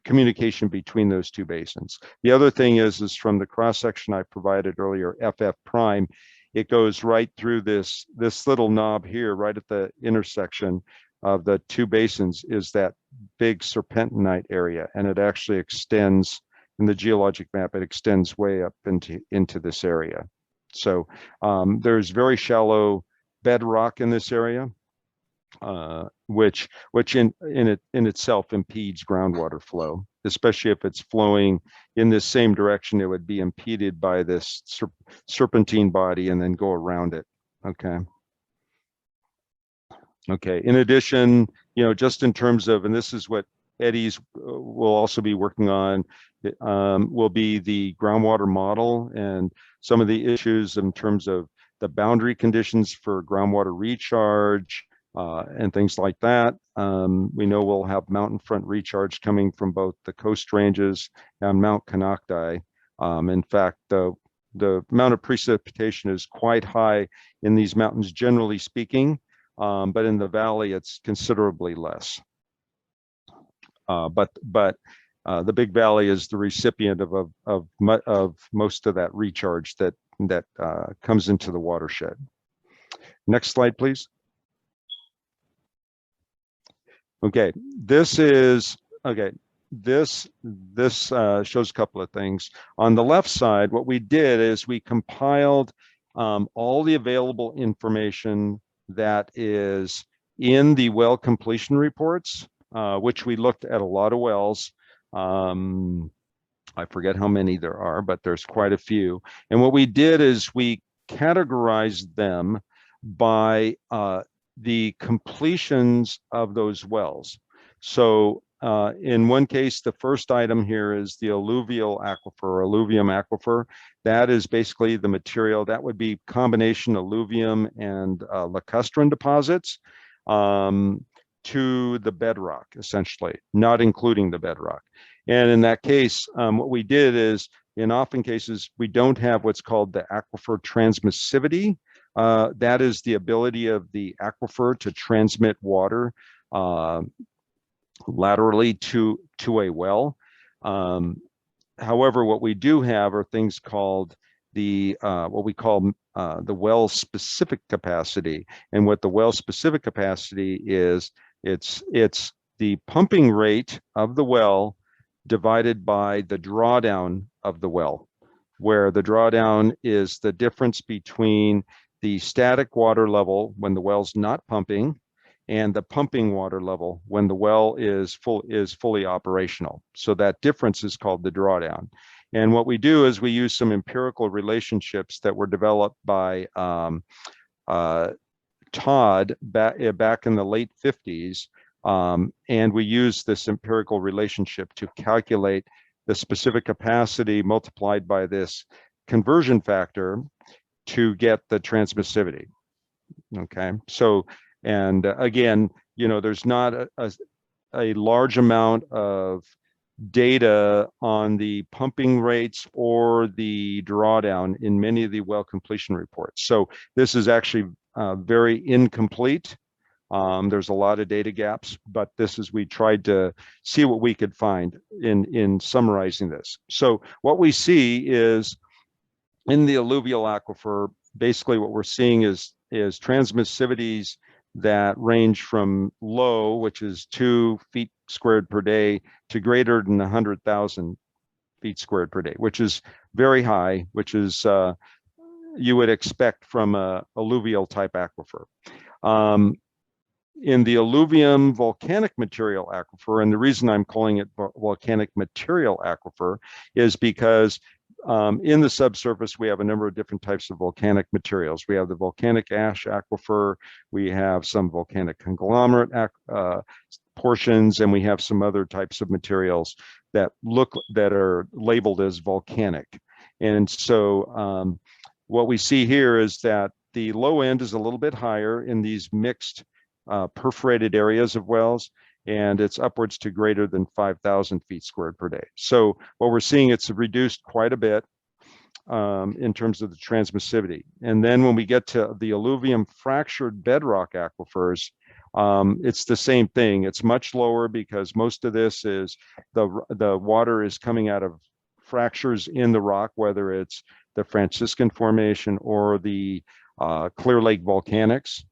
communication between those two basins. The other thing is from the cross section I provided earlier, FF prime, it goes right through this little knob here, right at the intersection of the two basins, is that big serpentinite area, and it actually extends in the geologic map. It extends way up into this area. So there's very shallow bedrock in this area, which in itself impedes groundwater flow, especially if it's flowing in this same direction. It would be impeded by this serpentine body and then go around it. Okay. In addition, just in terms of, and this is what Eddie's will also be working on, will be the groundwater model and some of the issues in terms of the boundary conditions for groundwater recharge, and things like that. We know we'll have mountain front recharge coming from both the coast ranges and Mount Konocti. In fact, the amount of precipitation is quite high in these mountains, generally speaking, but in the valley, it's considerably less. But the Big Valley is the recipient of most of that recharge that comes into the watershed. Next slide, please. Okay, this shows a couple of things. On the left side, what we did is we compiled all the available information that is in the well completion reports, which we looked at a lot of wells. I forget how many there are, but there's quite a few. And what we did is we categorized them by the completions of those wells. So in one case, the first item here is the alluvial aquifer, alluvium aquifer. That is basically the material that would be combination alluvium and lacustrine deposits to the bedrock, essentially, not including the bedrock. And in that case, what we did is, in often cases, we don't have what's called the aquifer transmissivity. That is the ability of the aquifer to transmit water laterally to a well. However, what we do have are things called the what we call the well specific capacity. And what the well specific capacity is, it's the pumping rate of the well divided by the drawdown of the well, where the drawdown is the difference between the static water level when the well's not pumping and the pumping water level when the well is fully operational. So that difference is called the drawdown. And what we do is we use some empirical relationships that were developed by Todd back in the late 50s. And we use this empirical relationship to calculate the specific capacity multiplied by this conversion factor to get the transmissivity. Okay, so, and again, there's not a large amount of data on the pumping rates or the drawdown in many of the well completion reports. So this is actually very incomplete. There's a lot of data gaps, but we tried to see what we could find in summarizing this. So what we see is in the alluvial aquifer, basically what we're seeing is transmissivities that range from low, which is 2 feet squared per day, to greater than 100,000 feet squared per day, which is very high, which is you would expect from a alluvial type aquifer. In the alluvium volcanic material aquifer, and the reason I'm calling it volcanic material aquifer is because in the subsurface, we have a number of different types of volcanic materials. We have the volcanic ash aquifer, we have some volcanic conglomerate portions, and we have some other types of materials that are labeled as volcanic. And so what we see here is that the low end is a little bit higher in these mixed perforated areas of wells, and it's upwards to greater than 5,000 feet squared per day. So what we're seeing, it's reduced quite a bit in terms of the transmissivity. And then when we get to the alluvium fractured bedrock aquifers, it's the same thing. It's much lower because most of this is the water is coming out of fractures in the rock, whether it's the Franciscan Formation or the Clear Lake volcanics.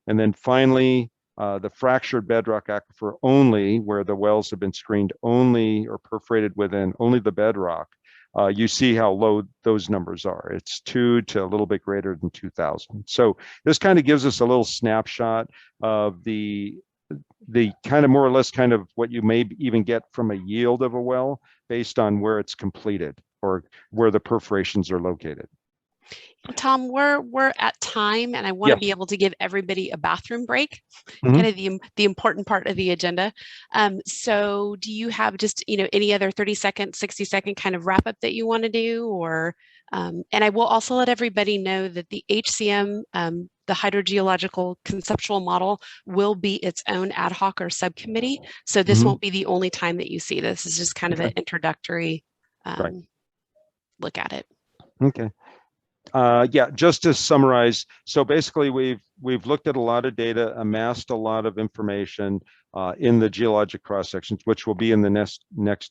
And then finally, the fractured bedrock aquifer only, where the wells have been screened only or perforated within only the bedrock, you see how low those numbers are. It's 2 to a little bit greater than 2,000. So this kind of gives us a little snapshot of the kind of more or less kind of what you may even get from a yield of a well based on where it's completed or where the perforations are located. Tom, we're at time, and I want to be able to give everybody a bathroom break, kind of the important part of the agenda. So do you have just any other 30-second, 60-second kind of wrap up that you want to do, or And I will also let everybody know that the HCM, the hydrogeological conceptual model, will be its own ad hoc or subcommittee. So this won't be the only time that you see this. It's just kind of an introductory look at it. Okay. Yeah, just to summarize, so basically we've looked at a lot of data, amassed a lot of information in the geologic cross sections, which will be in the next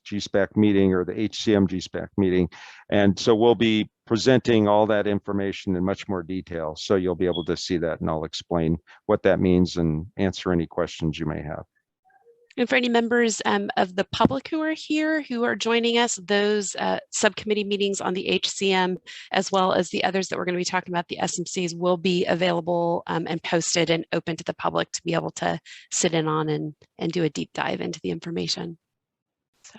GSPAC meeting, or the HCM GSPAC meeting. And so we'll be presenting all that information in much more detail. So you'll be able to see that, and I'll explain what that means and answer any questions you may have. And for any members of the public who are here, who are joining us, those subcommittee meetings on the HCM, as well as the others that we're going to be talking about, the SMCs, will be available and posted and open to the public to be able to sit in on and do a deep dive into the information. So,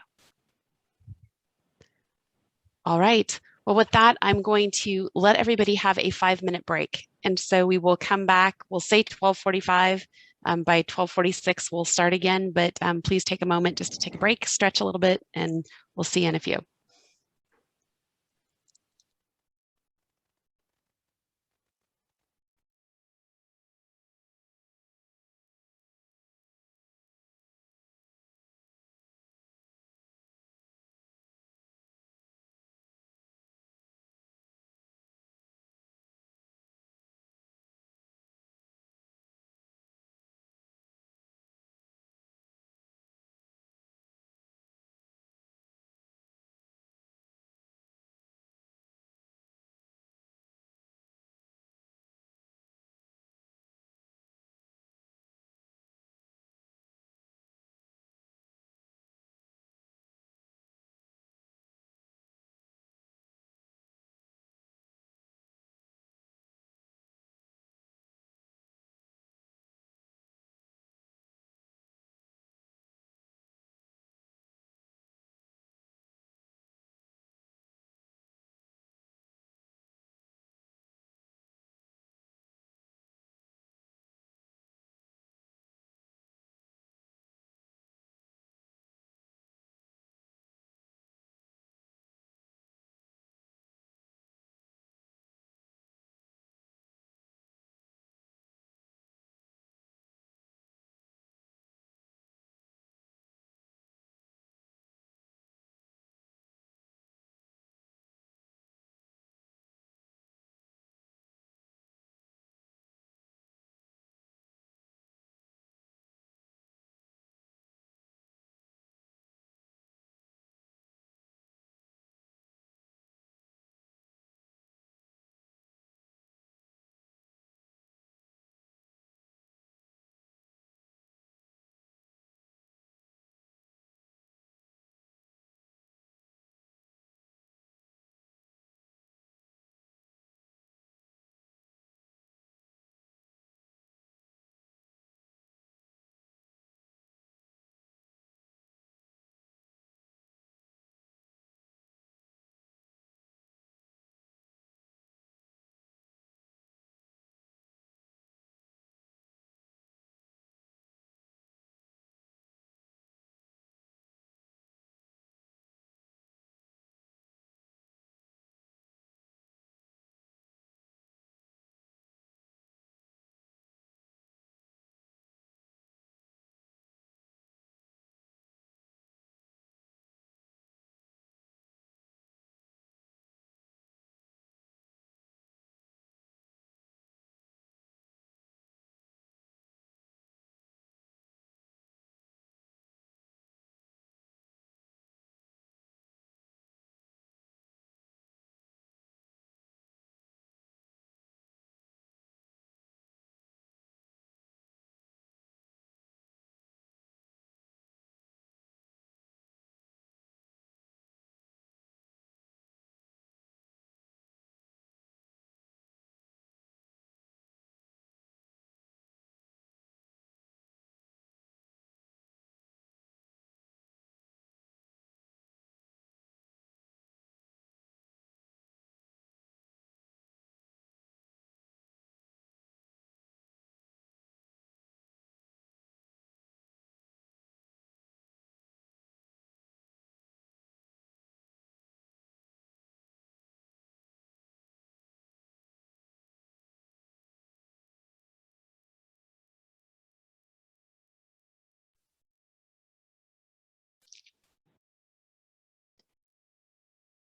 all right. Well, with that, I'm going to let everybody have a 5-minute break. And so we will come back, we'll say 12:45. By 12:46, we'll start again, but please take a moment just to take a break, stretch a little bit, and we'll see you in a few.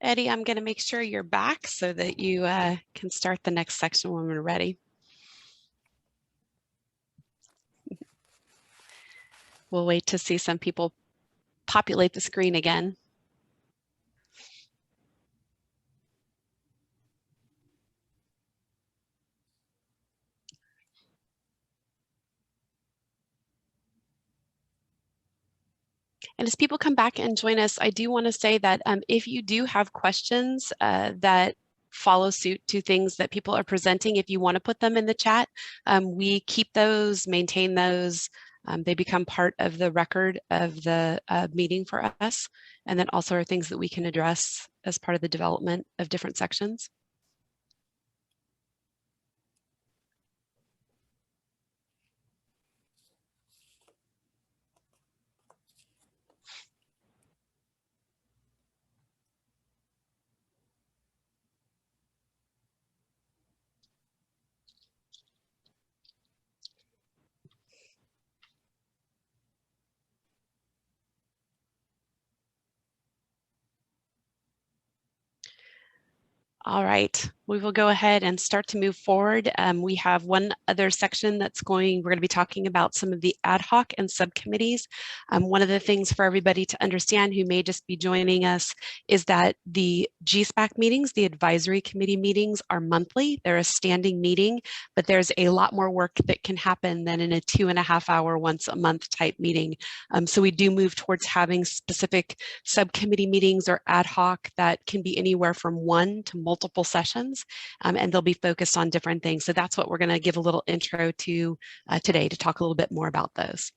Eddie, I'm going to make sure you're back so that you can start the next section when we're ready. We'll wait to see some people populate the screen again. And as people come back and join us, I do want to say that if you do have questions that follow suit to things that people are presenting, if you want to put them in the chat, we keep those, maintain those. They become part of the record of the meeting for us, and then also are things that we can address as part of the development of different sections. All right, we will go ahead and start to move forward. We have one other section we're going to be talking about some of the ad hoc and subcommittees. One of the things for everybody to understand who may just be joining us is that the GSPAC meetings, the advisory committee meetings, are monthly. They're a standing meeting, but there's a lot more work that can happen than in a 2.5 hour once a month type meeting. So we do move towards having specific subcommittee meetings or ad hoc that can be anywhere from 1 to multiple sessions, and they'll be focused on different things. So that's what we're going to give a little intro to today, to talk a little bit more about those.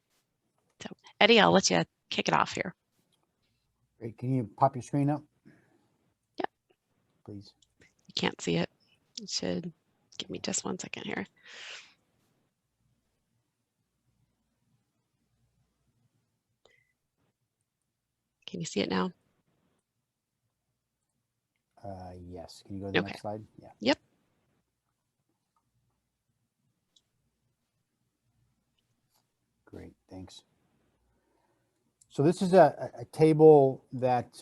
So Eddie, I'll let you kick it off here. Great. Can you pop your screen up? Yep. Please. You can't see it. It should give me just 1 second here. Can you see it now? Yes. Can you go to the Okay. next slide? Yeah. Yep. Great. Thanks. So this is a table that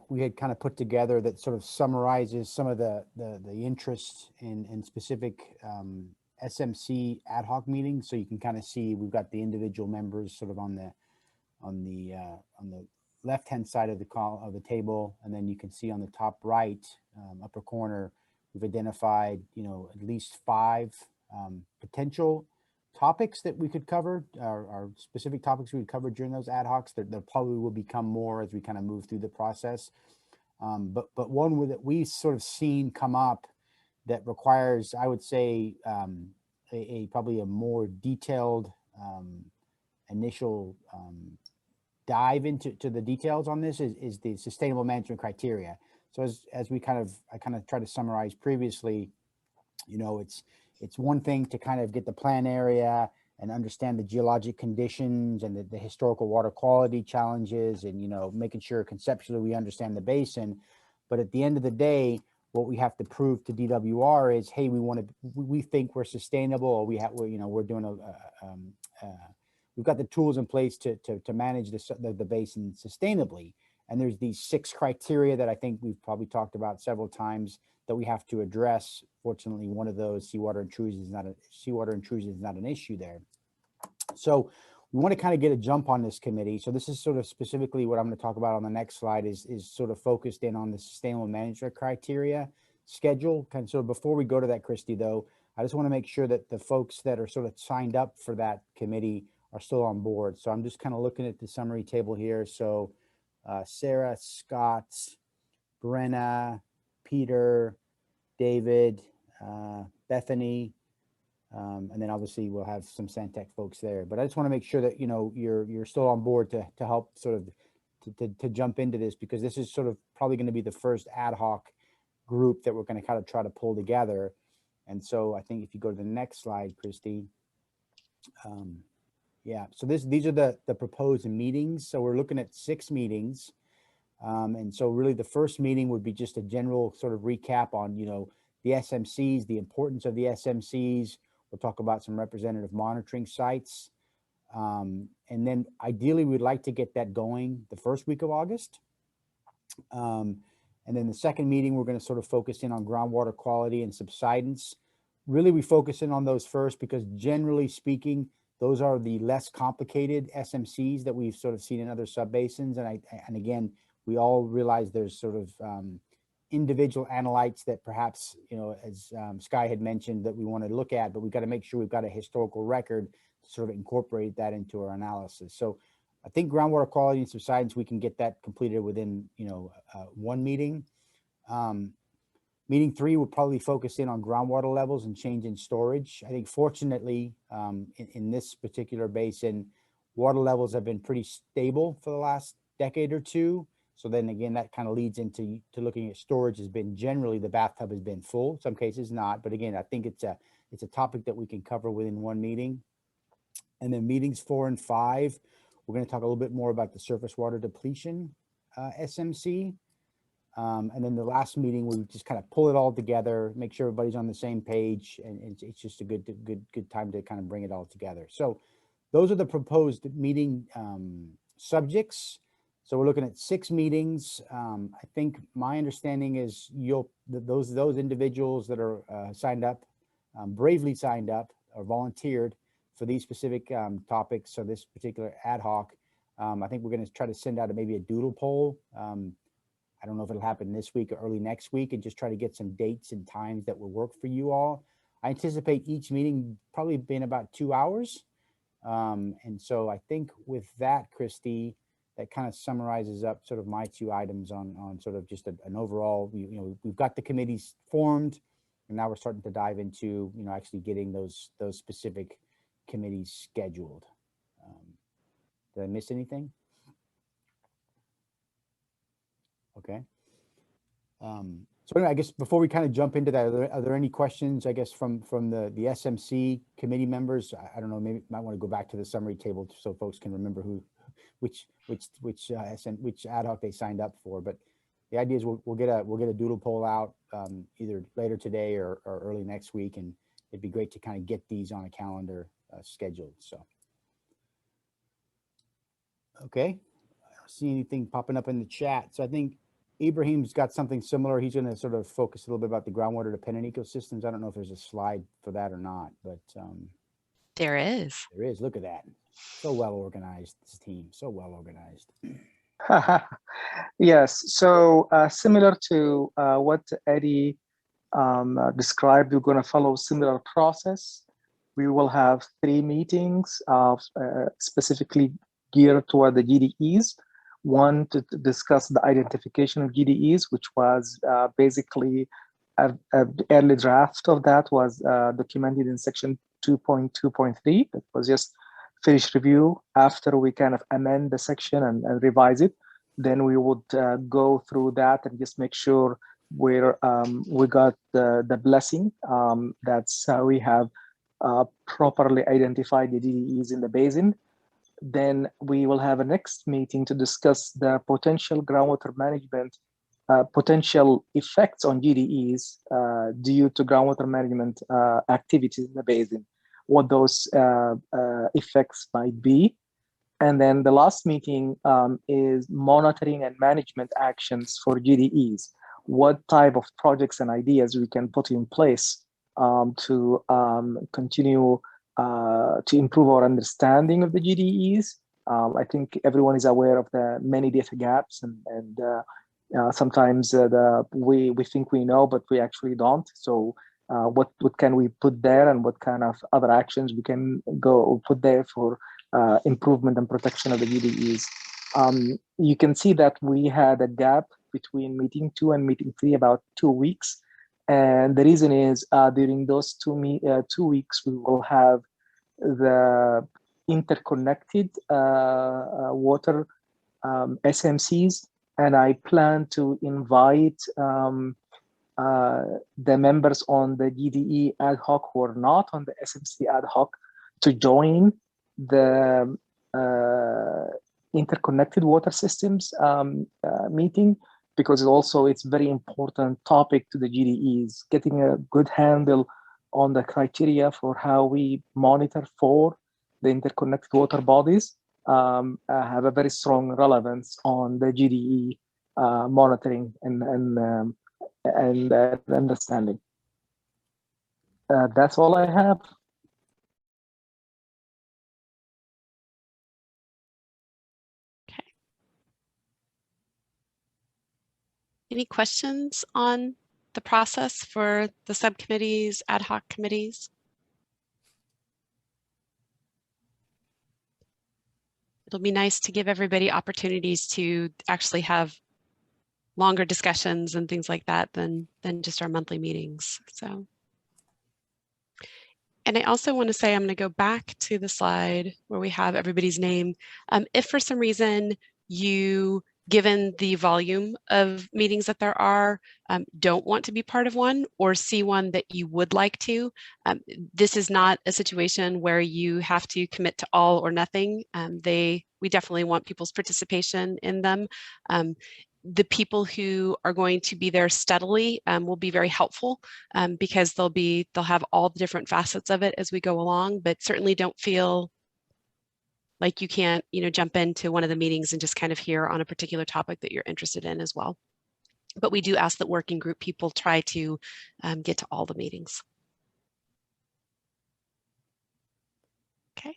we had kind of put together that sort of summarizes some of the interests in specific SMC ad hoc meetings. So you can kind of see we've got the individual members sort of on the left-hand side of the table, and then you can see on the top right upper corner we've identified at least 5 potential topics that we could cover, our specific topics we would cover during those ad hocs. There probably will become more as we kind of move through the process. But one that we've sort of seen come up that requires, I would say, probably a more detailed initial dive into the details on this is the sustainable management criteria. So as I kind of tried to summarize previously, it's one thing to kind of get the plan area and understand the geologic conditions and the historical water quality challenges and, making sure conceptually we understand the basin. But at the end of the day, what we have to prove to DWR is, hey, we think we're sustainable, or we're doing we've got the tools in place to manage the basin sustainably. And there's these 6 criteria that I think we've probably talked about several times that we have to address. Fortunately, one of those, seawater intrusion is not an issue there. So we want to kind of get a jump on this committee. So this is sort of specifically what I'm going to talk about on the next slide is sort of focused in on the sustainable management criteria schedule. Kind of sort of before we go to that, Christy, though, I just want to make sure that the folks that are sort of signed up for that committee are still on board. So I'm just kind of looking at the summary table here. So Sarah, Scott, Brenna, Peter, David, Bethany, and then obviously we'll have some Santec folks there. But I just want to make sure that you're still on board to help sort of to jump into this, because this is sort of probably going to be the first ad hoc group that we're going to kind of try to pull together. And so I think if you go to the next slide, Christy. Yeah, so these are the proposed meetings. So we're looking at 6 meetings. And so really the first meeting would be just a general sort of recap on, the SMCs, the importance of the SMCs. We'll talk about some representative monitoring sites. And then ideally we'd like to get that going the first week of August. And then the second meeting, we're going to sort of focus in on groundwater quality and subsidence. Really, we focus in on those first because generally speaking, those are the less complicated SMCs that we've sort of seen in other subbasins. And again, we all realize there's sort of individual analytes that perhaps, you know, as Sky had mentioned, that we want to look at, but we've got to make sure we've got a historical record to sort of incorporate that into our analysis. So I think groundwater quality and subsidence, we can get that completed within, you know, one meeting. Meeting 3 will probably focus in on groundwater levels and change in storage. I think fortunately, in this particular basin, water levels have been pretty stable for the last decade or two. So then again, that kind of leads into looking at storage. Has been generally the bathtub has been full, some cases not. But again, I think it's a topic that we can cover within one meeting. And then meetings 4 and 5, we're going to talk a little bit more about the surface water depletion SMC. And then the last meeting, we just kind of pull it all together, make sure everybody's on the same page, and it's just a good time to kind of bring it all together. So those are the proposed meeting subjects. So we're looking at 6 meetings. I think my understanding is those individuals that are signed up, bravely signed up or volunteered for these specific topics or this particular ad hoc. I think we're going to try to send out maybe a doodle poll. I don't know if it'll happen this week or early next week, and just try to get some dates and times that will work for you all. I anticipate each meeting probably being about 2 hours. And so I think with that, Christy, that kind of summarizes up sort of my 2 items on sort of just an overall, you know, we've got the committees formed, and now we're starting to dive into, you know, actually getting those specific committees scheduled. Did I miss anything? Okay. So anyway, I guess before we kind of jump into that, are there any questions, I guess, from the SMC committee members? I don't know, maybe might want to go back to the summary table so folks can remember which ad hoc they signed up for. But the idea is we'll get a doodle poll out either later today or early next week, and it'd be great to kind of get these on a calendar scheduled. So, okay, I don't see anything popping up in the chat. So I think Ibrahim's got something similar. He's going to sort of focus a little bit about the groundwater dependent ecosystems. I don't know if there's a slide for that or not, but there is. There is. Look at that. So well organized, this team. So well organized. Yes. So similar to what Eddie described, we're going to follow similar process. We will have 3 meetings specifically geared toward the GDEs. One to discuss the identification of GDEs, which was basically an early draft of that was documented in section 2.2.3. That was just finished review. After we kind of amend the section and revise it, then we would go through that and just make sure we got the blessing. That's how we have properly identified the GDEs in the basin. Then we will have a next meeting to discuss the potential groundwater management, potential effects on GDEs due to groundwater management activities in the basin, what those effects might be. And then the last meeting is monitoring and management actions for GDEs. What type of projects and ideas we can put in place to continue to improve our understanding of the GDEs. I think everyone is aware of the many data gaps, and sometimes we think we know, but we actually don't. So what can we put there, and what kind of other actions we can go put there for improvement and protection of the GDEs? You can see that we had a gap between meeting 2 and meeting 3 about 2 weeks. And the reason is during those 2 weeks, we will have the interconnected water SMCs. And I plan to invite the members on the GDE ad hoc who are not on the SMC ad hoc to join the interconnected water systems meeting, because it's very important topic to the GDEs, getting a good handle on the criteria for how we monitor for the interconnected water bodies have a very strong relevance on the GDE monitoring and understanding. That's all I have. Any questions on the process for the subcommittees, ad hoc committees? It'll be nice to give everybody opportunities to actually have longer discussions and things like that than just our monthly meetings. So, and I also want to say, I'm going to go back to the slide where we have everybody's name. If for some reason you, given the volume of meetings that there are, don't want to be part of one or see one that you would like to, this is not a situation where you have to commit to all or nothing. We definitely want people's participation in them. The people who are going to be there steadily will be very helpful because they'll have all the different facets of it as we go along, but certainly don't feel like you can't, jump into one of the meetings and just kind of hear on a particular topic that you're interested in as well. But we do ask that working group people try to get to all the meetings. Okay.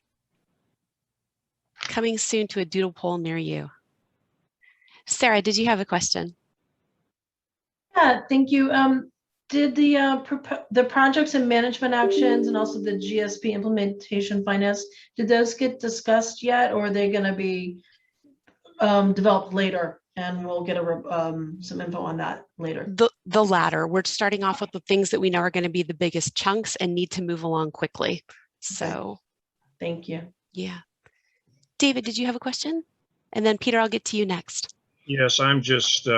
Coming soon to a doodle poll near you. Sarah, did you have a question? Yeah, thank you. Did the projects and management actions and also the GSP implementation finance, did those get discussed yet, or are they going to be developed later? And we'll get some info on that later. The latter. We're starting off with the things that we know are going to be the biggest chunks and need to move along quickly. So, thank you. Yeah. David, did you have a question? And then Peter, I'll get to you next. Yes, I'm just,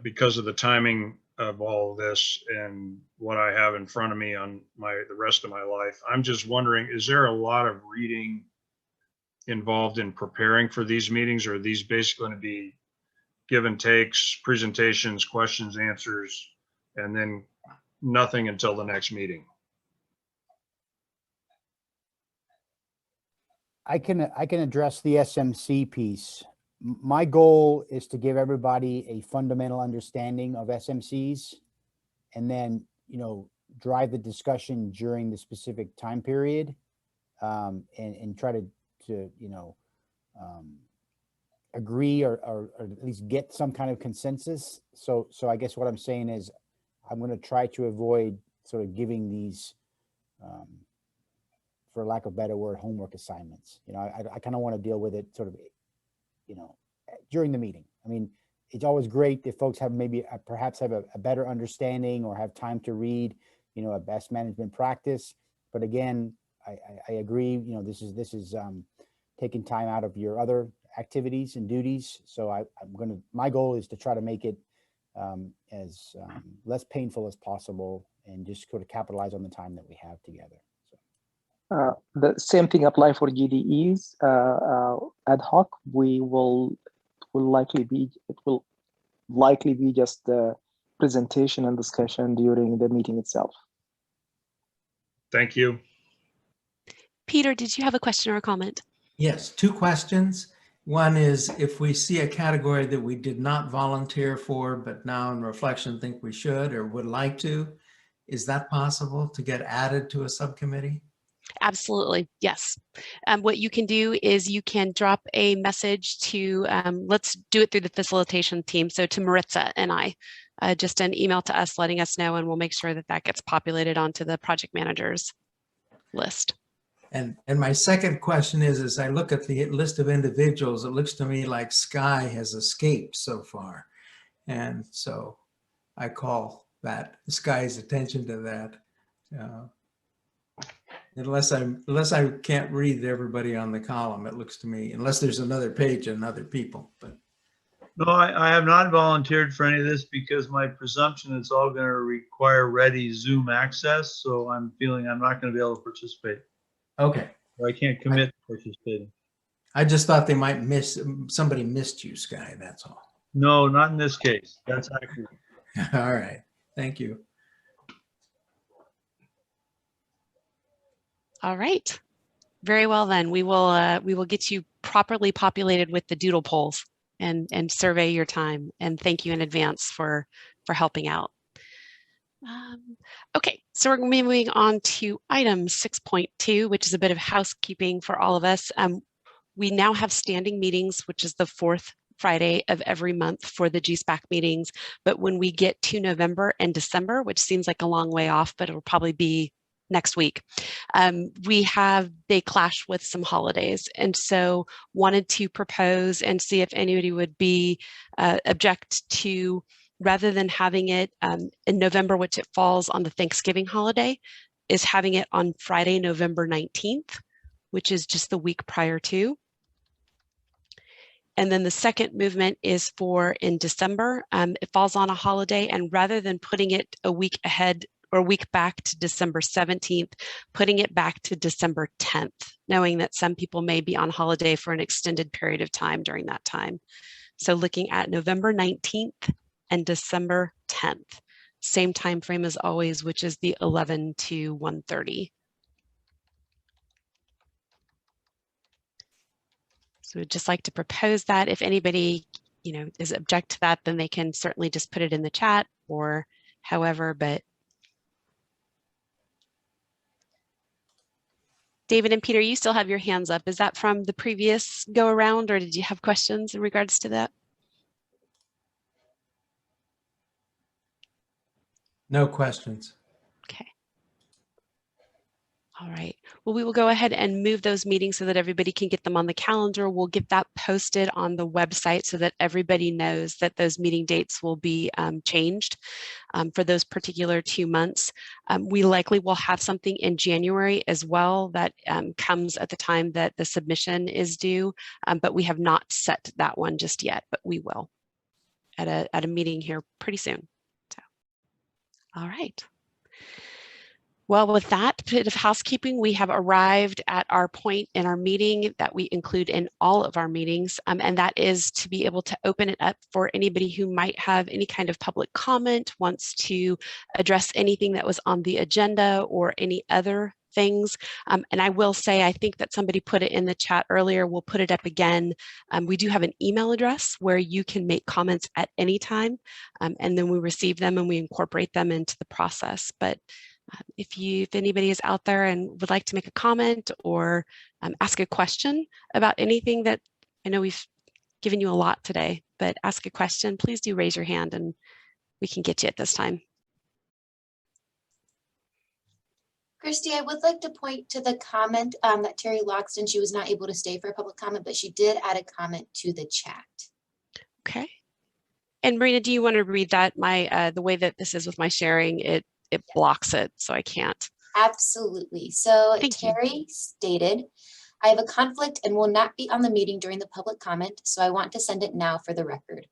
because of the timing of all of this and what I have in front of me on the rest of my life, I'm just wondering, is there a lot of reading involved in preparing for these meetings, or are these basically going to be give and takes, presentations, questions, answers, and then nothing until the next meeting? I can address the SMC piece. My goal is to give everybody a fundamental understanding of SMCs and then, drive the discussion during the specific time period, and try to agree or at least get some kind of consensus. So I guess what I'm saying is I'm going to try to avoid sort of giving these, for lack of a better word, homework assignments. I kind of want to deal with it sort of, during the meeting. I mean, it's always great if folks have perhaps have a better understanding or have time to read, a best management practice. But again, I agree, this is taking time out of your other activities and duties. So my goal is to try to make it as less painful as possible and just sort of capitalize on the time that we have together. The same thing apply for GDEs ad hoc. It will likely be just the presentation and discussion during the meeting itself. Thank you. Peter, did you have a question or a comment? Yes, 2 questions. One is, if we see a category that we did not volunteer for, but now in reflection think we should or would like to, is that possible to get added to a subcommittee? Absolutely, yes. What you can do is you can drop a message to, let's do it through the facilitation team. So to Maritza and I, just an email to us letting us know, and we'll make sure that that gets populated onto the project manager's list. And my second question is, as I look at the list of individuals, it looks to me like Sky has escaped so far. And so I call that Sky's attention to that. Unless I can't read everybody on the column, it looks to me, unless there's another page and other people. But no, I have not volunteered for any of this because my presumption is all going to require ready Zoom access. So I'm feeling I'm not going to be able to participate. Okay. Or I can't commit to participating. I just thought they might somebody missed you, Sky. That's all. No, not in this case. That's accurate. All right. Thank you. All right. Very well then. We will get you properly populated with the doodle polls and survey your time. And thank you in advance for helping out. Okay, so we're moving on to item 6.2, which is a bit of housekeeping for all of us. We now have standing meetings, which is the fourth Friday of every month for the GSPAC meetings. But when we get to November and December, which seems like a long way off, but it'll probably be next week, they clash with some holidays. And so wanted to propose and see if anybody would be object to, rather than having it in November, which it falls on the Thanksgiving holiday, is having it on Friday, November 19th, which is just the week prior to. And then the second movement is for in December. It falls on a holiday, and rather than putting it a week ahead or a week back to December 17th, putting it back to December 10th, knowing that some people may be on holiday for an extended period of time during that time. So looking at November 19th and December 10th, same time frame as always, which is the 11 to 1:30. So we'd just like to propose that. If anybody, is object to that, then they can certainly just put it in the chat or however, but David and Peter, you still have your hands up. Is that from the previous go around, or did you have questions in regards to that? No questions. Okay. All right. Well, we will go ahead and move those meetings so that everybody can get them on the calendar. We'll get that posted on the website so that everybody knows that those meeting dates will be changed for those particular 2 months. We likely will have something in January as well that comes at the time that the submission is due, but we have not set that one just yet, but we will at a meeting here pretty soon. So, all right. Well, with that bit of housekeeping, we have arrived at our point in our meeting that we include in all of our meetings, and that is to be able to open it up for anybody who might have any kind of public comment, wants to address anything that was on the agenda or any other things. And I will say, I think that somebody put it in the chat earlier. We'll put it up again. We do have an email address where you can make comments at any time, and then we receive them and we incorporate them into the process. But if anybody is out there and would like to make a comment or ask a question about anything that, I know we've given you a lot today, but ask a question, please do raise your hand and we can get you at this time. Christy, I would like to point to the comment that Terry Loxton, she was not able to stay for a public comment, but she did add a comment to the chat. Okay. And Marina, do you want to read that? The way that this is with my sharing, it blocks it, so I can't. Absolutely. So Terry stated, I have a conflict and will not be on the meeting during the public comment, so I want to send it now for the record.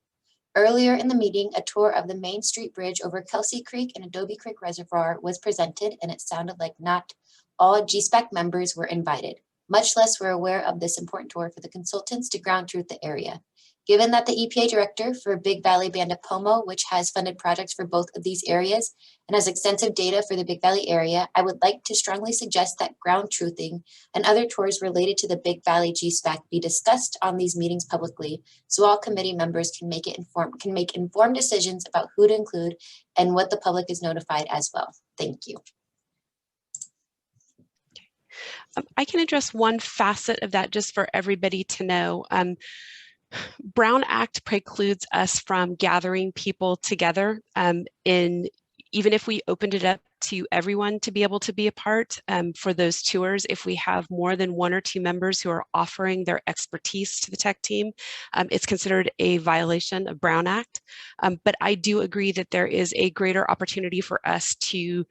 Earlier in the meeting, a tour of the Main Street Bridge over Kelsey Creek and Adobe Creek Reservoir was presented, and it sounded like not all GSPAC members were invited, much less were aware of this important tour for the consultants to ground truth the area. Given that the EPA director for Big Valley Band of Pomo, which has funded projects for both of these areas and has extensive data for the Big Valley area, I would like to strongly suggest that ground truthing and other tours related to the Big Valley GSPAC be discussed on these meetings publicly, so all committee members can make informed decisions about who to include and what the public is notified as well. Thank you. I can address one facet of that just for everybody to know. Brown Act precludes us from gathering people together even if we opened it up to everyone to be able to be a part for those tours. If we have more than 1 or 2 members who are offering their expertise to the tech team, it's considered a violation of Brown Act. But I do agree that there is a greater opportunity for us to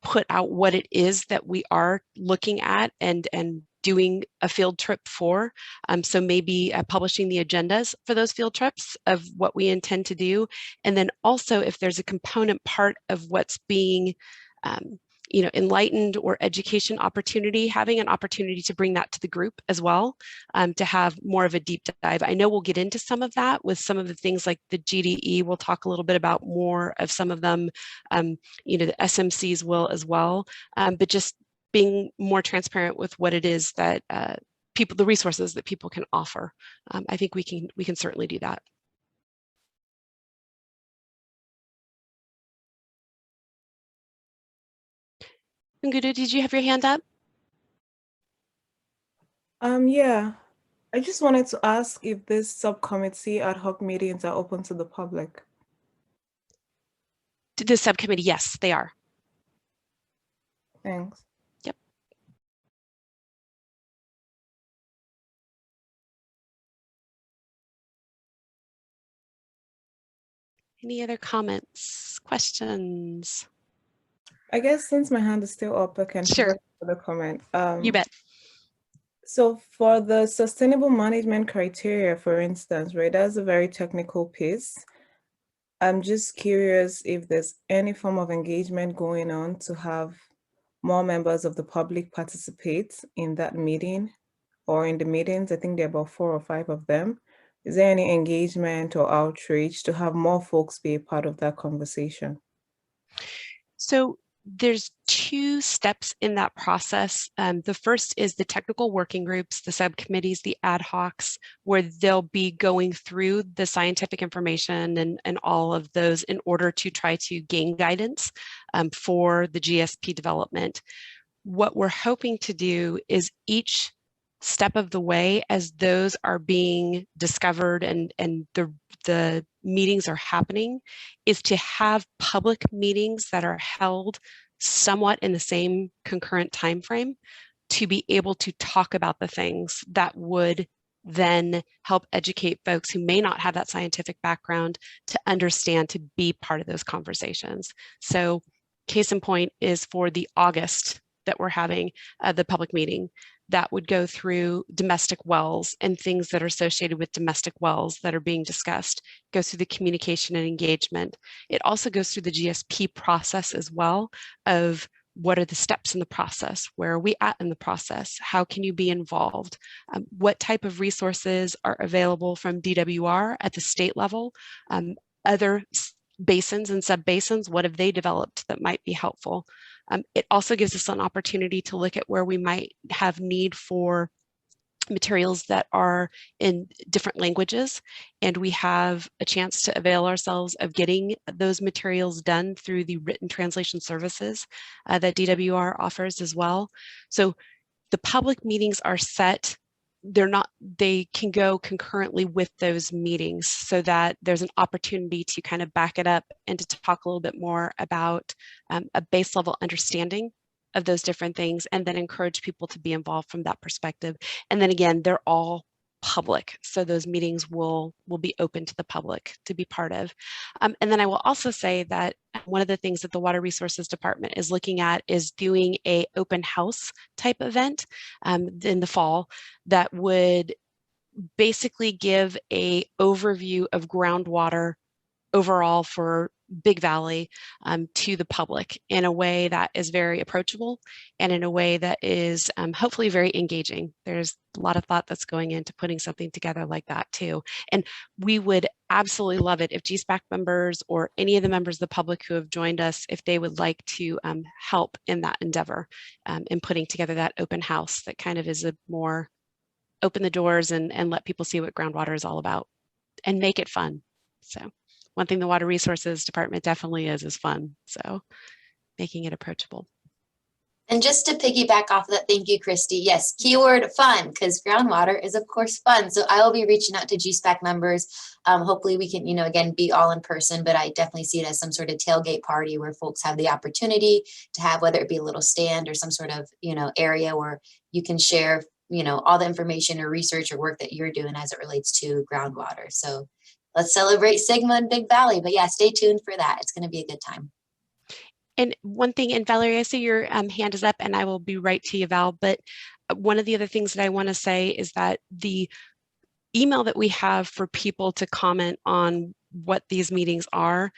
put out what it is that we are looking at and doing a field trip for. So maybe publishing the agendas for those field trips of what we intend to do. And then also if there's a component part of what's being enlightened or education opportunity, having an opportunity to bring that to the group as well, to have more of a deep dive. I know we'll get into some of that with some of the things like the GDE. We'll talk a little bit about more of some of them, the SMCs will as well, but just being more transparent with what it is that people, the resources that people can offer. I think we can certainly do that. Ngudu, did you have your hand up? Yeah, I just wanted to ask if this subcommittee ad hoc meetings are open to the public. To the subcommittee, yes, they are. Thanks. Yep. Any other comments, questions? I guess since my hand is still up, I can Sure. for the comment. You bet. So for the sustainable management criteria, for instance, right, that's a very technical piece. I'm just curious if there's any form of engagement going on to have more members of the public participate in that meeting or in the meetings. I think there are about 4 or 5 of them. Is there any engagement or outreach to have more folks be a part of that conversation? So there's 2 steps in that process. The first is the technical working groups, the subcommittees, the ad hocs, where they'll be going through the scientific information and all of those in order to try to gain guidance for the GSP development. What we're hoping to do is each step of the way, as those are being discovered and the meetings are happening, is to have public meetings that are held somewhat in the same concurrent time frame to be able to talk about the things that would then help educate folks who may not have that scientific background to understand, to be part of those conversations. So case in point is for the August that we're having the public meeting. That would go through domestic wells and things that are associated with domestic wells that are being discussed. It goes through the communication and engagement. It also goes through the GSP process as well, of what are the steps in the process? Where are we at in the process? How can you be involved? What type of resources are available from DWR at the state level? Other basins and sub-basins, what have they developed that might be helpful? It also gives us an opportunity to look at where we might have need for materials that are in different languages, and we have a chance to avail ourselves of getting those materials done through the written translation services that DWR offers as well. So the public meetings are set. They can go concurrently with those meetings so that there's an opportunity to kind of back it up and to talk a little bit more about a base level understanding of those different things, and then encourage people to be involved from that perspective. And then again, they're all public, so those meetings will be open to the public to be part of. And then I will also say that one of the things that the Water Resources Department is looking at is doing a open house type event in the fall that would basically give a overview of groundwater overall for Big Valley to the public in a way that is very approachable and in a way that is hopefully very engaging. There's a lot of thought that's going into putting something together like that too. And we would absolutely love it if GSPAC members or any of the members of the public who have joined us, if they would like to help in that endeavor in putting together that open house that kind of is a more open the doors and let people see what groundwater is all about and make it fun. So one thing the Water Resources Department definitely is fun. So making it approachable. And just to piggyback off of that, thank you, Christy. Yes, keyword fun, because groundwater is of course fun. So I will be reaching out to GSPAC members. Hopefully we can, again, be all in person, but I definitely see it as some sort of tailgate party where folks have the opportunity to have, whether it be a little stand or some sort of, area where you can share, all the information or research or work that you're doing as it relates to groundwater. So let's celebrate Sigma and Big Valley. But yeah, stay tuned for that. It's going to be a good time. And one thing, and Valerie, I see your hand is up and I will be right to you, Val, but one of the other things that I want to say is that the email that we have for people to comment on what these meetings are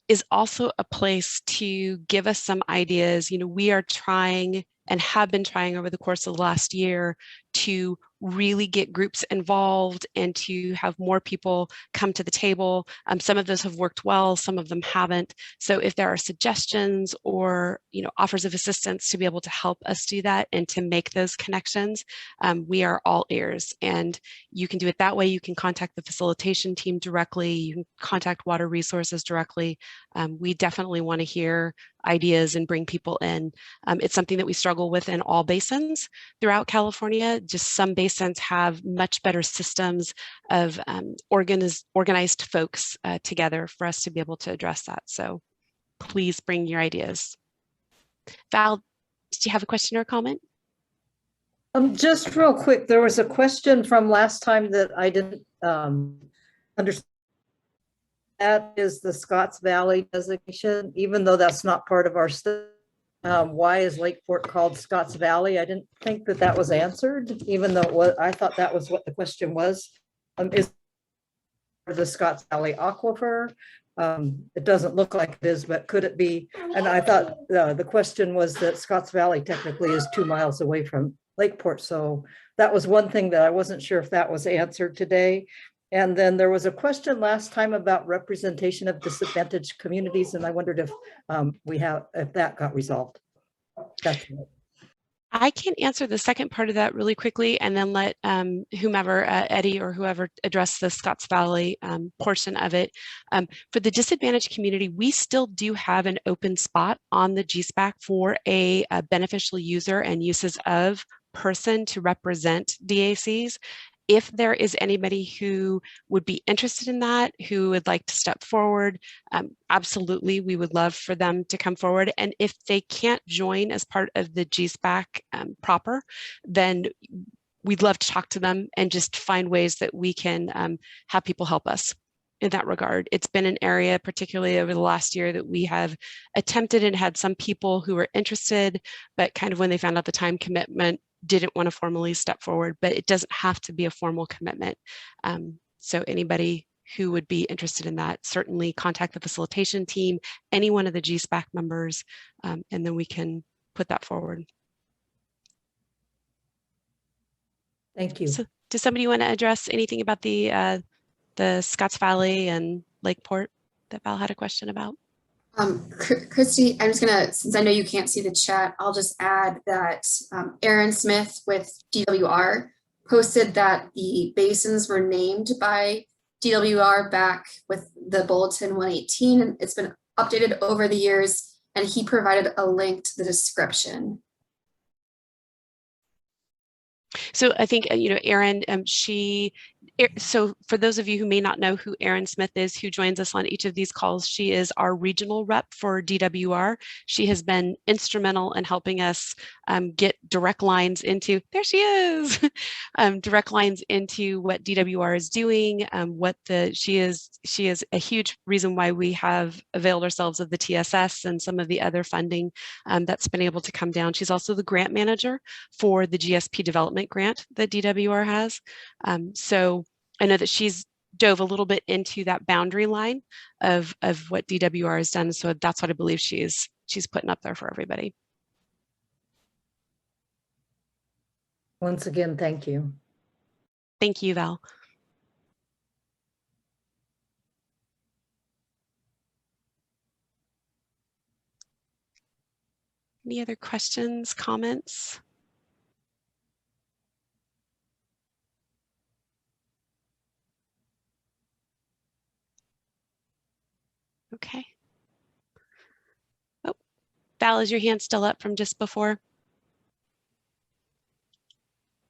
is also a place to give us some ideas. We are trying and have been trying over the course of the last year to really get groups involved and to have more people come to the table. Some of those have worked well, some of them haven't. So if there are suggestions or offers of assistance to be able to help us do that and to make those connections, we are all ears. And you can do it that way. You can contact the facilitation team directly. You can contact Water Resources directly. We definitely want to hear ideas and bring people in. It's something that we struggle with in all basins throughout California. Just some basins have much better systems of organized folks together for us to be able to address that. So please bring your ideas. Val, did you have a question or comment? Just real quick, there was a question from last time that I didn't understand. That is the Scotts Valley designation, even though that's not part of our study. Why is Lakeport called Scotts Valley? I didn't think that that was answered, even though it was, I thought that was what the question was. Is the Scotts Valley aquifer? It doesn't look like it is, but could it be? And I thought the question was that Scotts Valley technically is 2 miles away from Lakeport. So that was one thing that I wasn't sure if that was answered today. And then there was a question last time about representation of disadvantaged communities, and I wondered if if that got resolved. That's it. I can answer the second part of that really quickly and then let whomever, Eddie or whoever, address the Scotts Valley portion of it. For the disadvantaged community, we still do have an open spot on the GSPAC for a beneficial user and uses of person to represent DACs. If there is anybody who would be interested in that, who would like to step forward, absolutely, we would love for them to come forward. And if they can't join as part of the GSPAC proper, then we'd love to talk to them and just find ways that we can have people help us in that regard. It's been an area, particularly over the last year, that we have attempted and had some people who were interested, but kind of when they found out the time commitment, didn't want to formally step forward, but it doesn't have to be a formal commitment. So anybody who would be interested in that, certainly contact the facilitation team, any one of the GSPAC members, and then we can put that forward. Thank you. So does somebody want to address anything about the Scotts Valley and Lakeport that Val had a question about? Christy, I'm just gonna, since I know you can't see the chat, I'll just add that Aaron Smith with DWR posted that the basins were named by DWR back with the Bulletin 118, and it's been updated over the years, and he provided a link to the description. So I think, Erin, so for those of you who may not know who Erin Smith is, who joins us on each of these calls, she is our regional rep for DWR. She has been instrumental in helping us get direct lines into, there she is, direct lines into what DWR is doing, she is a huge reason why we have availed ourselves of the TSS and some of the other funding that's been able to come down. She's also the grant manager for the GSP development grant that DWR has. So I know that she's dove a little bit into that boundary line of what DWR has done. So that's what I believe she's putting up there for everybody. Once again, thank you. Thank you, Val. Any other questions, comments? Okay. Oh, Val, is your hand still up from just before?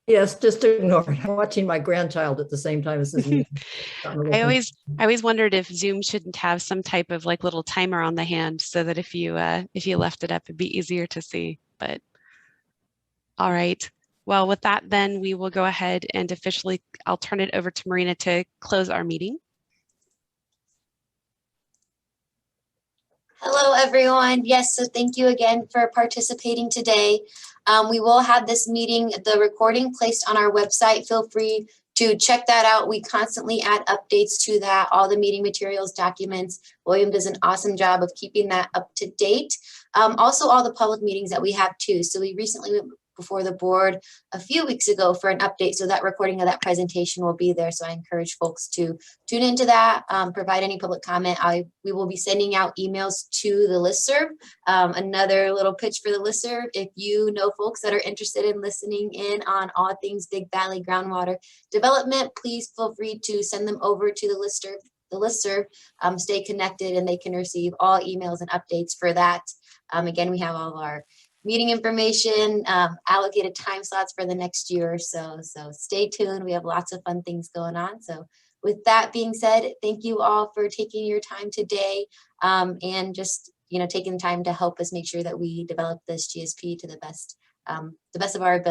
Yes, just ignore it. I'm watching my grandchild at the same time as this meeting. I always wondered if Zoom shouldn't have some type of like little timer on the hand so that if you left it up, it'd be easier to see. But all right. Well, with that, then we will go ahead and officially, I'll turn it over to Marina to close our meeting. Hello, everyone. Yes, so thank you again for participating today. We will have this meeting, the recording, placed on our website. Feel free to check that out. We constantly add updates to that, all the meeting materials, documents. William does an awesome job of keeping that up to date. Also, all the public meetings that we have too. So we recently before the board a few weeks ago for an update. So that recording of that presentation will be there. So I encourage folks to tune into that, provide any public comment. We will be sending out emails to the listserv. Another little pitch for the listserv. If you know folks that are interested in listening in on all things Big Valley groundwater development, please feel free to send them over to the listserv. Stay connected and they can receive all emails and updates for that. Again, we have all of our meeting information, allocated time slots for the next year or so. So stay tuned. We have lots of fun things going on. So with that being said, thank you all for taking your time today and just, taking the time to help us make sure that we develop this GSP to the best of our ability.